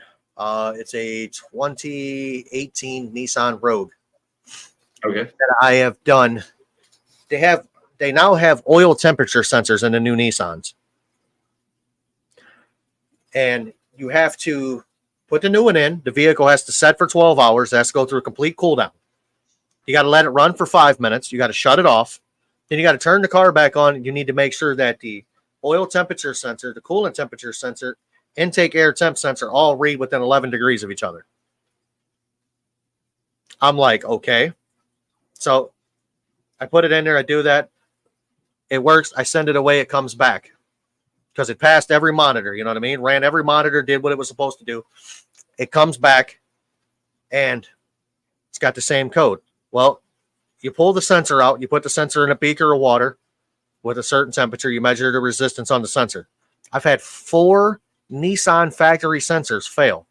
It's a 2018 Nissan Rogue Okay. that I have done. They now have oil temperature sensors in the new Nissans. And you have to put the new one in. The vehicle has to set for 12 hours. It has to go through a complete cool down. You got to let it run for 5 minutes. You got to shut it off. Then you got to turn the car back on. You need to make sure that the oil temperature sensor, the coolant temperature sensor, intake air temp sensor all read within 11 degrees of each other. I'm like, okay. So I put it in there. I do that. It works. I send it away. It comes back because it passed every monitor. You know what I mean? Ran every monitor, did what it was supposed to do. It comes back and it's got the same code. Well, you pull the sensor out. You put the sensor in a beaker of water with a certain temperature. You measure the resistance on the sensor. I've had 4 Nissan factory sensors fail.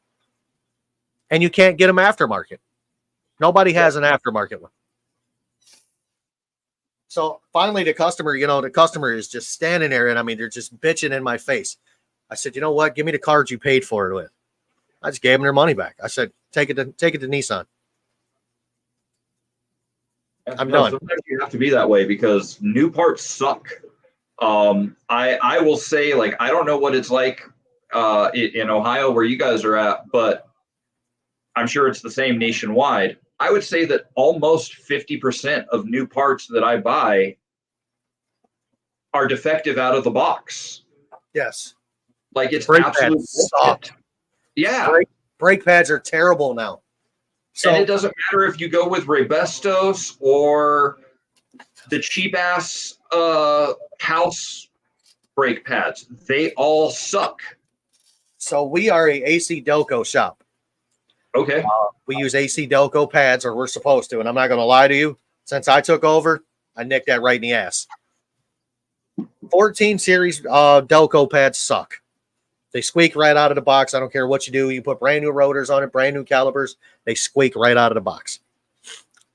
And you can't get them aftermarket. Nobody has an aftermarket one. So finally, the customer is just standing there, and I mean, they're just bitching in my face. I said, you know what? Give me the cards you paid for it with. I just gave them their money back. I said, take it to Nissan. I'm done. Sometimes you have to be that way because new parts suck. I will say, like, I don't know what it's like in Ohio where you guys are at, but I'm sure it's the same nationwide. I would say that almost 50% of new parts that I buy are defective out of the box. Yes. Like, it's Brake absolute pads suck. Yeah. Brake pads are terrible now. So and it doesn't matter if you go with Rebestos or the cheap ass house brake pads. They all suck. So we are a AC Delco shop. Okay. We use AC Delco pads, or we're supposed to. And I'm not going to lie to you. Since I took over, I nicked that right in the ass. 14 series Delco pads suck. They squeak right out of the box. I don't care what you do. You put brand new rotors on it, brand new calipers. They squeak right out of the box.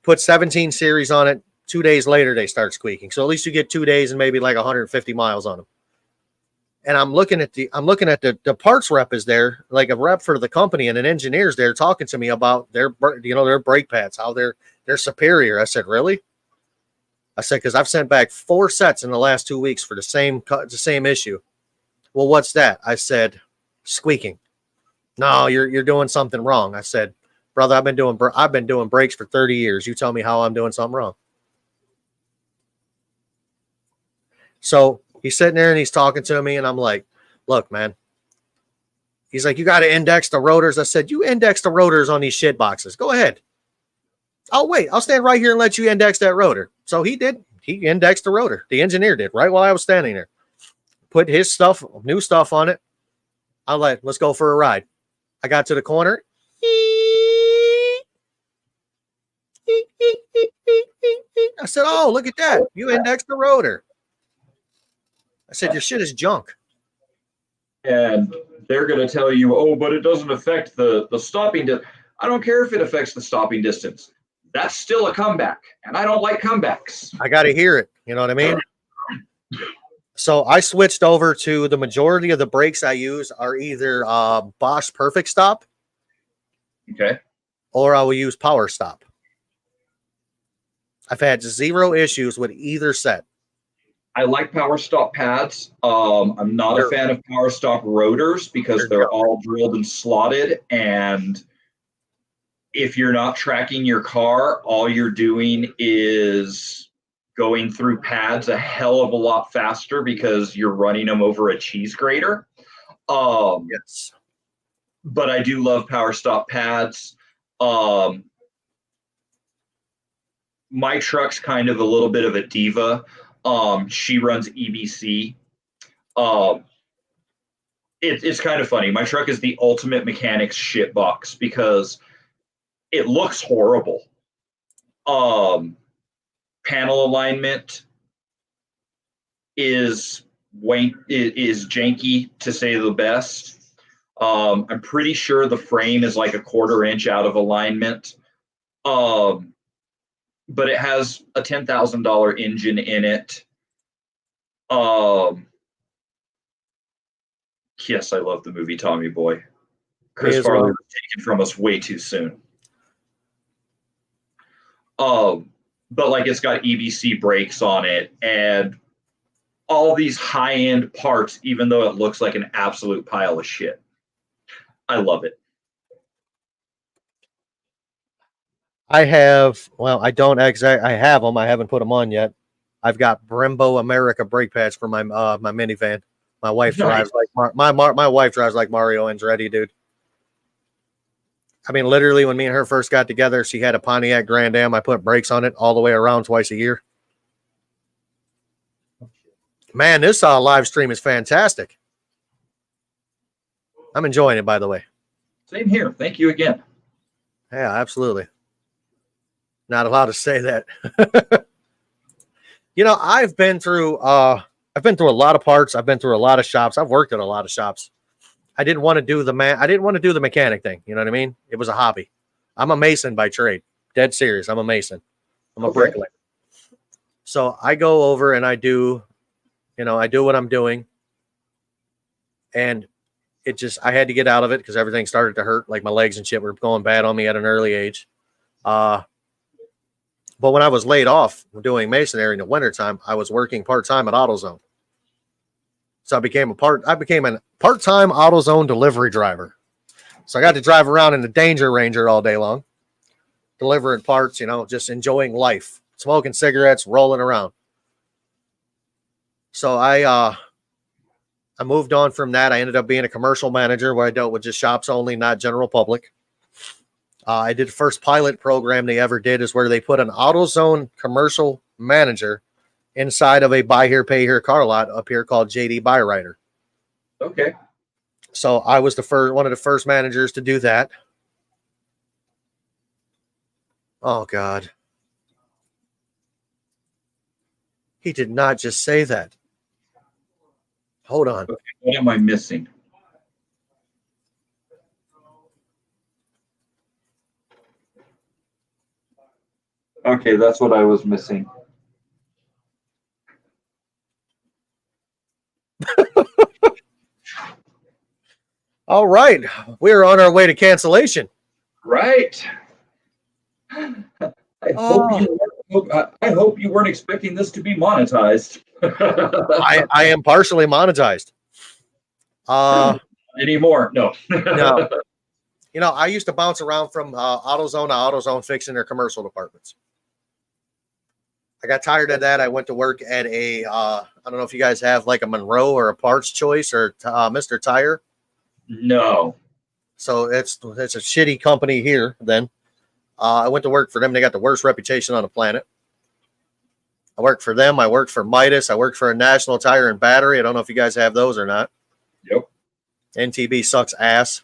Put 17 series on it. 2 days later, they start squeaking. So at least you get 2 days and maybe like 150 miles on them. And I'm looking at the parts rep is there, like a rep for the company, and an engineer's there talking to me about their brake pads, how they're superior. I said, really? I said, because I've sent back 4 sets in the last 2 weeks for the same issue. Well, what's that? I said, squeaking. No, you're doing something wrong. I said, brother, I've been doing brakes for 30 years. You tell me how I'm doing something wrong. So he's sitting there and he's talking to me, and I'm like, look, man. He's like, you got to index the rotors. I said, you index the rotors on these shit boxes. Go ahead. I'll wait. I'll stand right here and let you index that rotor. So he did. He indexed the rotor. The engineer did right while I was standing there. Put his stuff, new stuff on it. I'm like, let's go for a ride. I got to the corner. I said, oh, look at that. You indexed the rotor. I said, your shit is junk. And they're going to tell you, oh, but it doesn't affect the stopping. I don't care if it affects the stopping distance. That's still a comeback. And I don't like comebacks. I got to hear it. You know what I mean? So I switched over to the majority of the brakes I use are either Bosch Perfect Stop. Okay. Or I will use Power Stop. I've had 0 issues with either set. I like Power Stop pads. I'm not a fan of Power Stop rotors because they're all drilled and slotted. And if you're not tracking your car, all you're doing is going through pads a hell of a lot faster because you're running them over a cheese grater. Yes. But I do love Power Stop pads. My truck's kind of a little bit of a diva. She runs EBC. It's kind of funny. My truck is the ultimate mechanic's shitbox because it looks horrible. Panel alignment is janky, to say the best. I'm pretty sure the frame is like a 1/4 inch out of alignment. But it has a $10,000 engine in it. Yes, I love the movie Tommy Boy. Chris Farley was taken from us way too soon. But like it's got EBC brakes on it and all these high-end parts, even though it looks like an absolute pile of shit. I love it. I have, well, I don't exactly, I have them. I haven't put them on yet. I've got Brembo America brake pads for my my minivan. My wife drives like my wife drives like Mario Andretti, dude. I mean, literally, when me and her first got together, she had a Pontiac Grand Am. I put brakes on it all the way around twice a year. Man, this live stream is fantastic. I'm enjoying it, by the way. Same here. Thank you again. Yeah, absolutely. Not allowed to say that. You know, I've been through a lot of parts. I've been through a lot of shops. I've worked at a lot of shops. I didn't want to do the mechanic thing. You know what I mean? It was a hobby. I'm a mason by trade. Dead serious. I'm a mason. I'm a bricklayer. So I go over and I do what I'm doing. And I had to get out of it because everything started to hurt. Like my legs and shit were going bad on me at an early age. But when I was laid off doing masonry in the wintertime, I was working part-time at AutoZone. So I became a part-time AutoZone delivery driver. So I got to drive around in the Danger Ranger all day long, delivering parts, just enjoying life, smoking cigarettes, rolling around. So I moved on from that. I ended up being a commercial manager where I dealt with just shops only, not general public. I did the first pilot program they ever did is where they put an AutoZone commercial manager inside of a buy here, pay here car lot up here called JD Buyrider. Okay. So I was one of the first managers to do that. Oh, God. He did not just say that. Hold on. Okay, what am I missing? Okay, that's what I was missing. All right. We're on our way to cancellation. Right. I hope you weren't expecting this to be monetized. I am partially monetized. Anymore? No. No. I used to bounce around from AutoZone to AutoZone fixing their commercial departments. I got tired of that. I went to work at I don't know if you guys have like a Monroe or a Parts Choice or Mr. Tire. No. So it's a shitty company here then. I went to work for them. They got the worst reputation on the planet. I worked for them. I worked for Midas. I worked for a National Tire and Battery. I don't know if you guys have those or not. Yep. NTB sucks ass.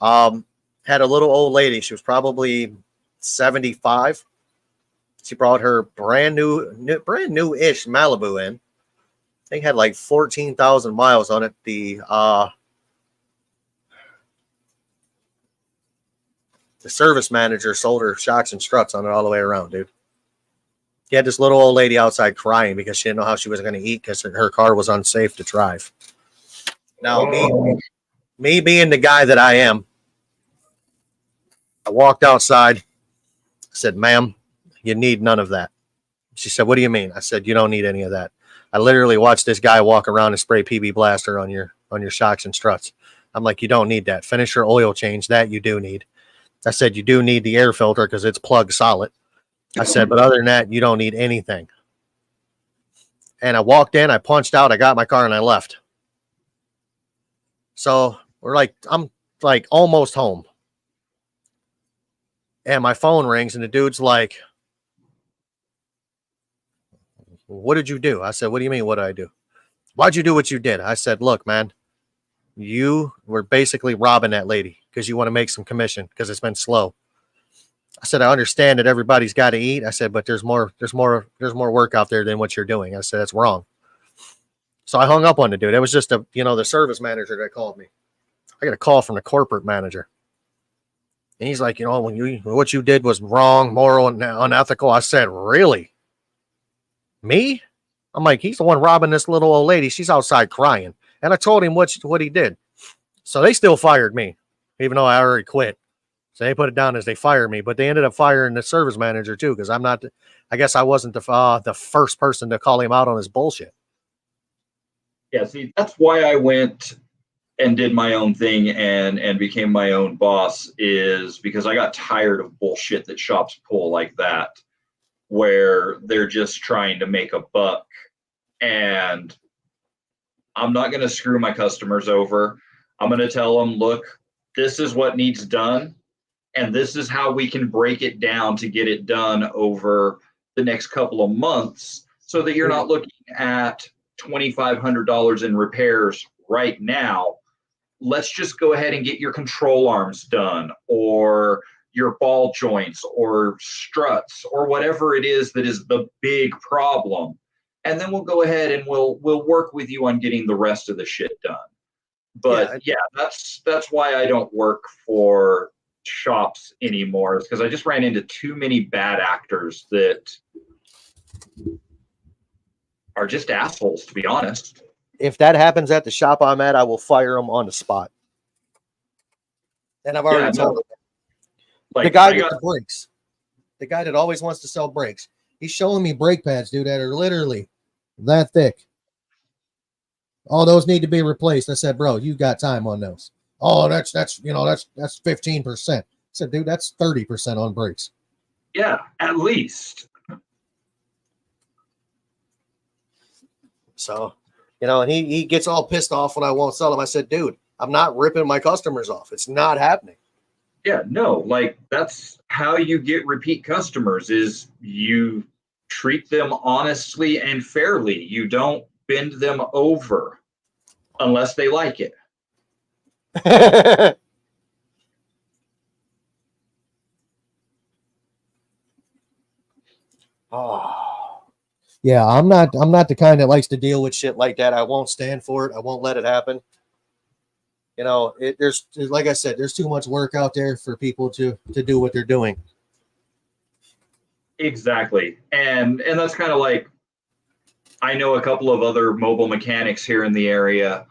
Had a little old lady. She was probably 75. She brought her brand new-ish Malibu in. I think had like 14,000 miles on it. The service manager sold her shocks and struts on it all the way around, dude. He had this little old lady outside crying because she didn't know how she was going to eat because her car was unsafe to drive. Now, me being the guy that I am, I walked outside. I said, "Ma'am, you need none of that." She said, "What do you mean?" I said, "You don't need any of that." I literally watched this guy walk around and spray PB Blaster on your shocks and struts. I'm like, "You don't need that. Finish your oil change. That you do need." I said, "You do need the air filter because it's plug solid." I said, "But other than that, you don't need anything." And I walked in, I punched out, I got my car, and I left. So I'm like almost home. And my phone rings, and the dude's like, "What did you do?" I said, "What do you mean, what did I do?" "Why'd you do what you did?" I said, "Look, man, you were basically robbing that lady because you want to make some commission because it's been slow." I said, "I understand that everybody's got to eat." I said, "But there's more work out there than what you're doing." I said, "That's wrong." So I hung up on the dude. It was just the service manager that called me. I get a call from the corporate manager. And he's like, what you did was wrong, moral, and unethical. I said, really? Me? I'm like, he's the one robbing this little old lady. She's outside crying. And I told him what he did. So they still fired me, even though I already quit. So they put it down as they fired me, but they ended up firing the service manager too, because I guess I wasn't the first person to call him out on his bullshit. Yeah, see, that's why I went and did my own thing and became my own boss, is because I got tired of bullshit that shops pull like that, where they're just trying to make a buck. And I'm not going to screw my customers over. I'm going to tell them, look, this is what needs done, and this is how we can break it down to get it done over the next couple of months, so that you're not looking at $2,500 in repairs right now. Let's just go ahead and get your control arms done, or your ball joints, or struts, or whatever it is that is the big problem. And then we'll go ahead and we'll work with you on getting the rest of the shit done. But yeah, that's why I don't work for shops anymore, is because I just ran into too many bad actors that are just assholes, to be honest. If that happens at the shop I'm at, I will fire them on the spot. And I've already told them. Like, the guy with the brakes, the guy that always wants to sell brakes, he's showing me brake pads, dude, that are literally that thick. All those need to be replaced. I said, bro, you got time on those. Oh, that's 15%. I said, dude, that's 30% on brakes. Yeah, at least. So, and he gets all pissed off when I won't sell him. I said, dude, I'm not ripping my customers off. It's not happening. Yeah, no, like, that's how you get repeat customers, is you treat them honestly and fairly. You don't bend them over unless they like it. Oh. Yeah, I'm not the kind that likes to deal with shit like that. I won't stand for it. I won't let it happen. There's like I said, there's too much work out there for people to do what they're doing. Exactly. And that's kind of like, I know a couple of other mobile mechanics here in the area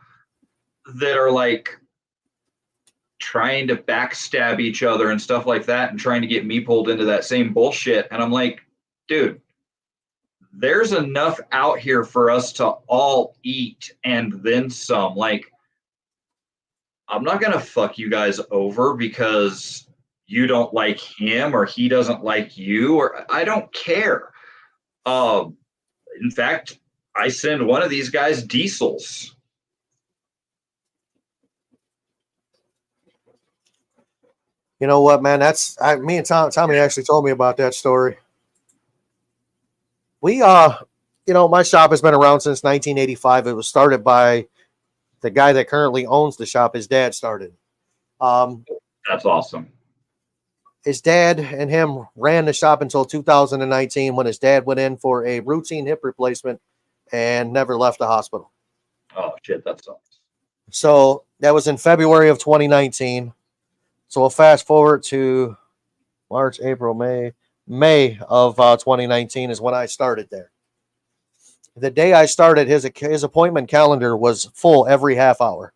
that are like trying to backstab each other and stuff like that, and trying to get me pulled into that same bullshit. And I'm like, dude, there's enough out here for us to all eat and then some. Like, I'm not going to fuck you guys over because you don't like him or he doesn't like you, or I don't care. In fact, I send one of these guys diesels. You know what, man? Me and Tommy actually told me about that story. We, my shop has been around since 1985. It was started by the guy that currently owns the shop. His dad started. That's awesome. His dad and him ran the shop until 2019, when his dad went in for a routine hip replacement and never left the hospital. Oh, shit, that sucks. So that was in February of 2019. So we'll fast forward to March, April, May of 2019 is when I started there. The day I started, his appointment calendar was full every half hour.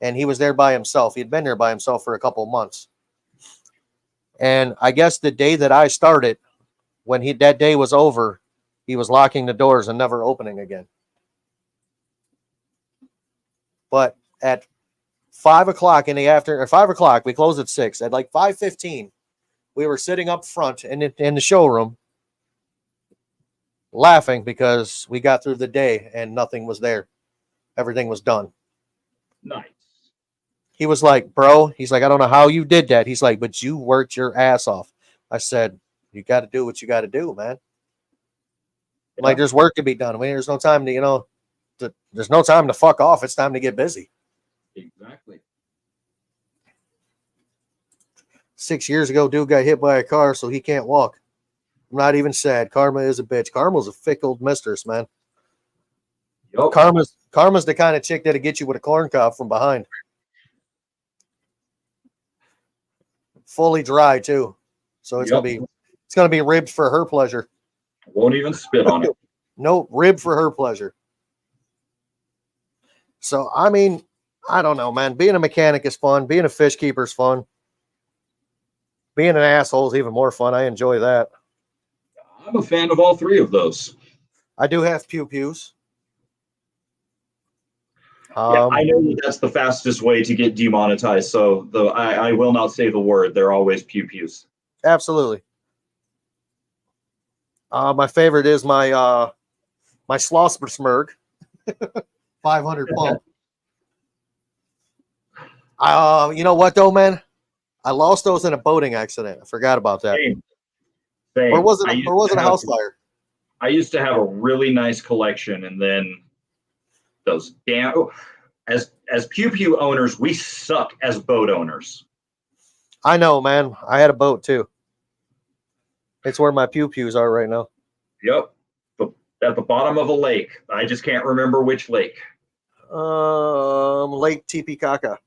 And he was there by himself. He had been there by himself for a couple of months. And I guess the day that I started, when that day was over, he was locking the doors and never opening again. But at 5 o'clock in the afternoon, or 5 o'clock, we closed at 6. At like 5:15, we were sitting up front in the showroom laughing because we got through the day and nothing was there. Everything was done. Nice. He was like, bro, he's like, I don't know how you did that. He's like, but you worked your ass off. I said, you got to do what you got to do, man. Yeah. Like, there's work to be done. I mean, there's no time to, there's no time to fuck off. It's time to get busy. Exactly. 6 years ago, dude got hit by a car, so he can't walk. I'm not even sad. Karma is a bitch. Karma's a fickle mistress, man. Yep. Karma's the kind of chick that'll get you with a corn cob from behind. Fully dry too. So it's gonna be ribbed for her pleasure. Won't even spit on it. Nope, rib for her pleasure. So I mean, I don't know, man. Being a mechanic is fun. Being a fish keeper is fun. Being an asshole is even more fun. I enjoy that. I'm a fan of all three of those. I do have pew-pews. I know that's the fastest way to get demonetized, so I will not say the word. They're always pew-pews. Absolutely. My favorite is my my Slospersmerg 500 pump. You know what though, man? I lost those in a boating accident. I forgot about that. Same. Or was it a house fire? I used to have a really nice collection, and then those damn as pew pew owners, we suck as boat owners. I know, man. I had a boat too. It's where my pew pews are right now. Yep, at the bottom of a lake. I just can't remember which lake. Lake Titicaca.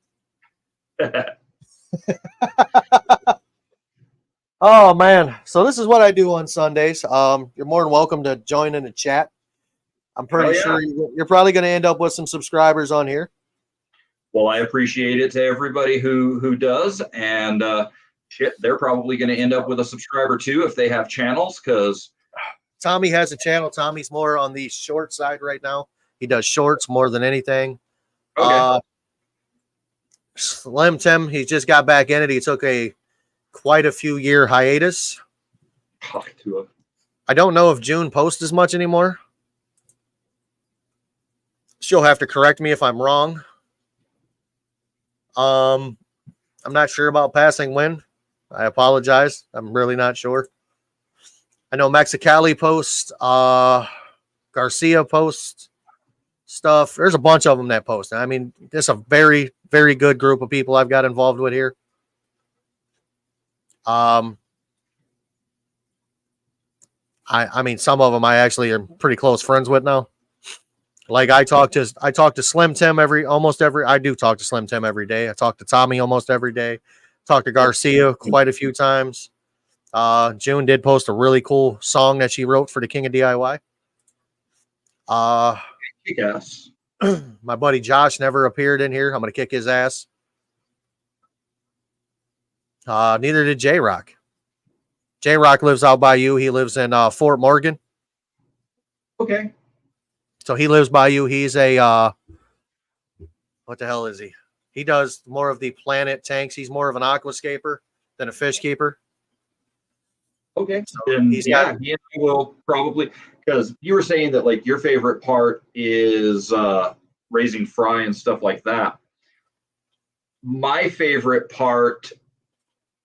Oh man, so this is what I do on Sundays. You're more than welcome to join in the chat. I'm pretty sure you're probably going to end up with some subscribers on here. Well, I appreciate it to everybody who does, and they're probably going to end up with a subscriber too if they have channels. Because Tommy has a channel. Tommy's more on the short side right now. He does shorts more than anything. Okay. Slim Tim, he just got back in it. He took quite a few year hiatus. I don't know if June posts as much anymore. She'll have to correct me if I'm wrong. I'm not sure about passing when. I apologize. I'm really not sure. I know Mexicali posts, Garcia posts stuff. There's a bunch of them that post. I mean, it's a very, very good group of people I've got involved with here. I mean, some of them I actually am pretty close friends with now. Like I talk to Slim Tim I do talk to Slim Tim every day. I talk to Tommy almost every day. Talk to Garcia quite a few times. June did post a really cool song that she wrote for the King of DIY. Yes. My buddy Josh never appeared in here. I'm going to kick his ass. Neither did J-Rock. J-Rock lives out by you. He lives in Fort Morgan. Okay. So he lives by you. He's a what the hell is he? He does more of the planet tanks. He's more of an aquascaper than a fish keeper. Okay. So then, he will probably, because you were saying that like your favorite part is raising fry and stuff like that. My favorite part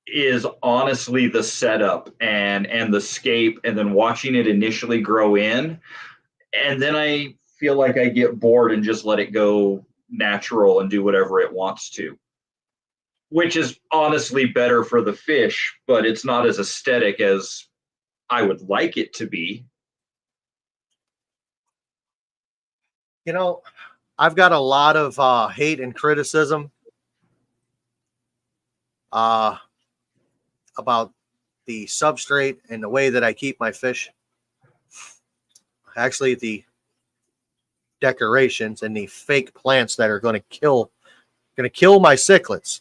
is honestly the setup and the scape, and then watching it initially grow in. And then I feel like I get bored and just let it go natural and do whatever it wants to, which is honestly better for the fish, but it's not as aesthetic as I would like it to be. You know, I've got a lot of hate and criticism about the substrate and the way that I keep my fish. Actually, the decorations and the fake plants that are going to kill my cichlids.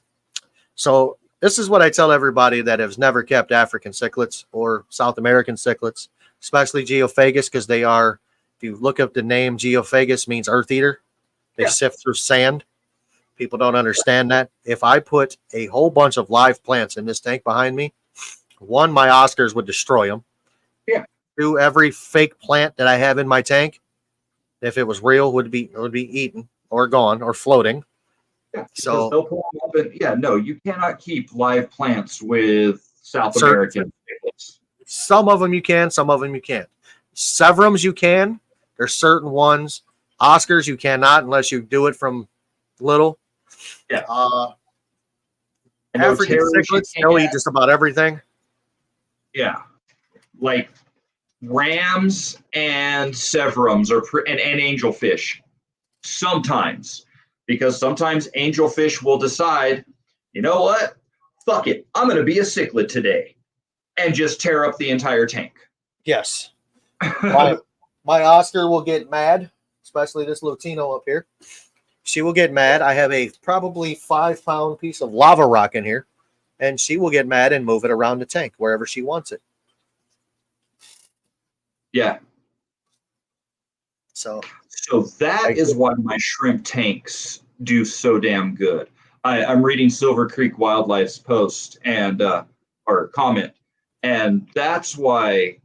So this is what I tell everybody that has never kept African cichlids or South American cichlids, especially Geophagus, because they are, if you look up the name, Geophagus means earth eater. They sift through sand. People don't understand that. If I put a whole bunch of live plants in this tank behind me, one, my Oscars would destroy them. Yeah. Two, every fake plant that I have in my tank, if it was real, would be eaten or gone or floating. Yeah, so they'll pull them up and, no, you cannot keep live plants with South American cichlids. Some of them you can, some of them you can't. Severums you can. There's certain ones. Oscars you cannot unless you do it from little. Yeah. African cichlids, they'll eat just about everything. Yeah. Like rams and severums and angelfish. Sometimes, because sometimes angelfish will decide, you know what? Fuck it. I'm going to be a cichlid today and just tear up the entire tank. Yes. My Oscar will get mad, especially this Latino up here. She will get mad. I have a probably 5-pound piece of lava rock in here, and she will get mad and move it around the tank wherever she wants it. Yeah. So that is why my shrimp tanks do so damn good. I'm reading Silver Creek Wildlife's post and or comment, and that's why,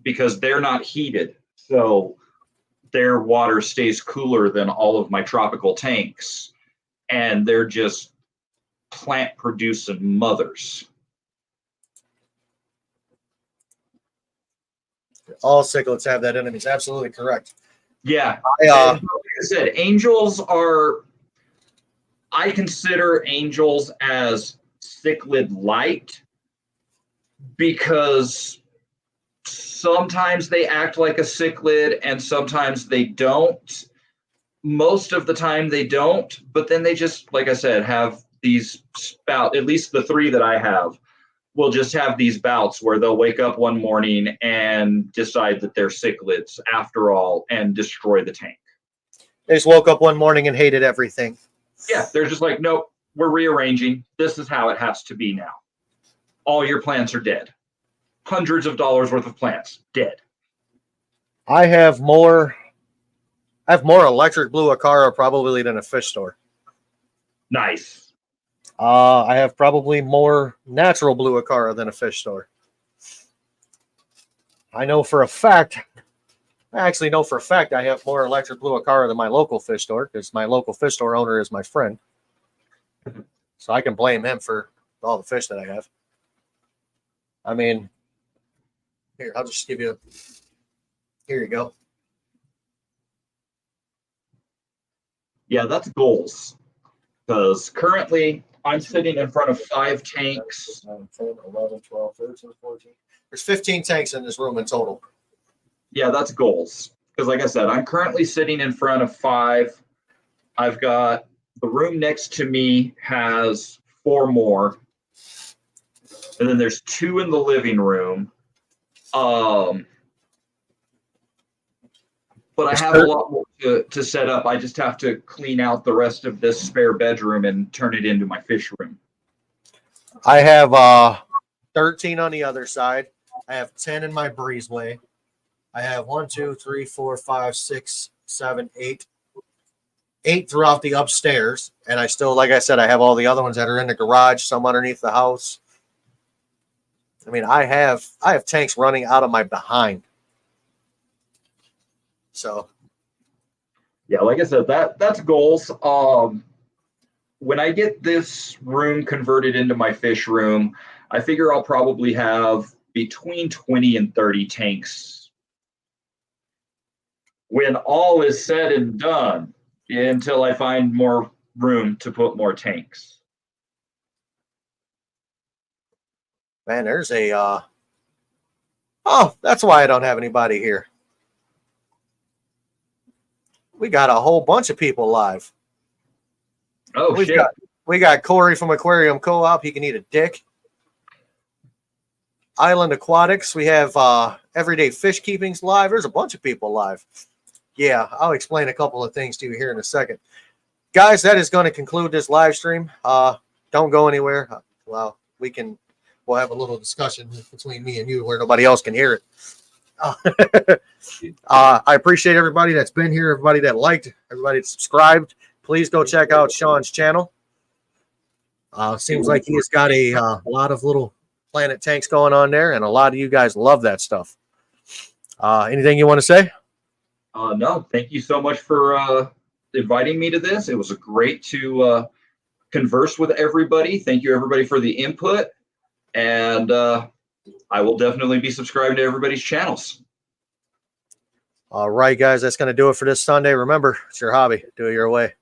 because they're not heated, so their water stays cooler than all of my tropical tanks, and they're just plant producing mothers. all cichlids have that in them. He's absolutely correct. Yeah. Like I said, angels are, I consider angels as cichlid light because sometimes they act like a cichlid and sometimes they don't. Most of the time they don't, but then they just, like I said, have these spout, at least the 3 that I have, will just have these bouts where they'll wake up one morning and decide that they're cichlids after all and destroy the tank. They just woke up one morning and hated everything. Yeah, they're just like, nope, we're rearranging. This is how it has to be now. All your plants are dead. Hundreds of dollars worth of plants dead. I have more electric blue acara probably than a fish store. Nice. I have probably more natural blue acara than a fish store. I actually know for a fact I have more electric blue acara than my local fish store because my local fish store owner is my friend. So I can blame him for all the fish that I have. I mean, here, I'll just give you, here you go. Yeah, that's goals. Because currently I'm sitting in front of 5 tanks. 9, 10, 11, 12, 13, 14. There's 15 tanks in this room in total. Yeah, that's goals. Because like I said, I'm currently sitting in front of 5. I've got the room next to me has 4 more. And then there's 2 in the living room. But I have a lot more to set up. I just have to clean out the rest of this spare bedroom and turn it into my fish room. I have 13 on the other side. I have 10 in my breezeway. I have 1, 2, 3, 4, 5, 6, 7, 8. 8 throughout the upstairs. And I still, like I said, I have all the other ones that are in the garage, some underneath the house. I mean, I have tanks running out of my behind. So, yeah, like I said, that's goals. When I get this room converted into my fish room, I figure I'll probably have between 20 and 30 tanks when all is said and done, until I find more room to put more tanks. Man, there's a oh, that's why I don't have anybody here. We got a whole bunch of people live. Oh, shit. We got Corey from Aquarium Co-op. He can eat a dick. Island Aquatics. We have Everyday Fish Keepings live. There's a bunch of people live. Yeah, I'll explain a couple of things to you here in a second. Guys, that is going to conclude this live stream. Don't go anywhere. Well, we'll have a little discussion between me and you where nobody else can hear it. I appreciate everybody that's been here, everybody that liked, everybody that subscribed. Please go check out Sean's channel. Seems like he has got a lot of little planet tanks going on there, and a lot of you guys love that stuff. Anything you want to say? No, thank you so much for inviting me to this. It was great to converse with everybody. Thank you, everybody, for the input. And I will definitely be subscribing to everybody's channels. All right, guys, that's going to do it for this Sunday. Remember, it's your hobby. Do it your way.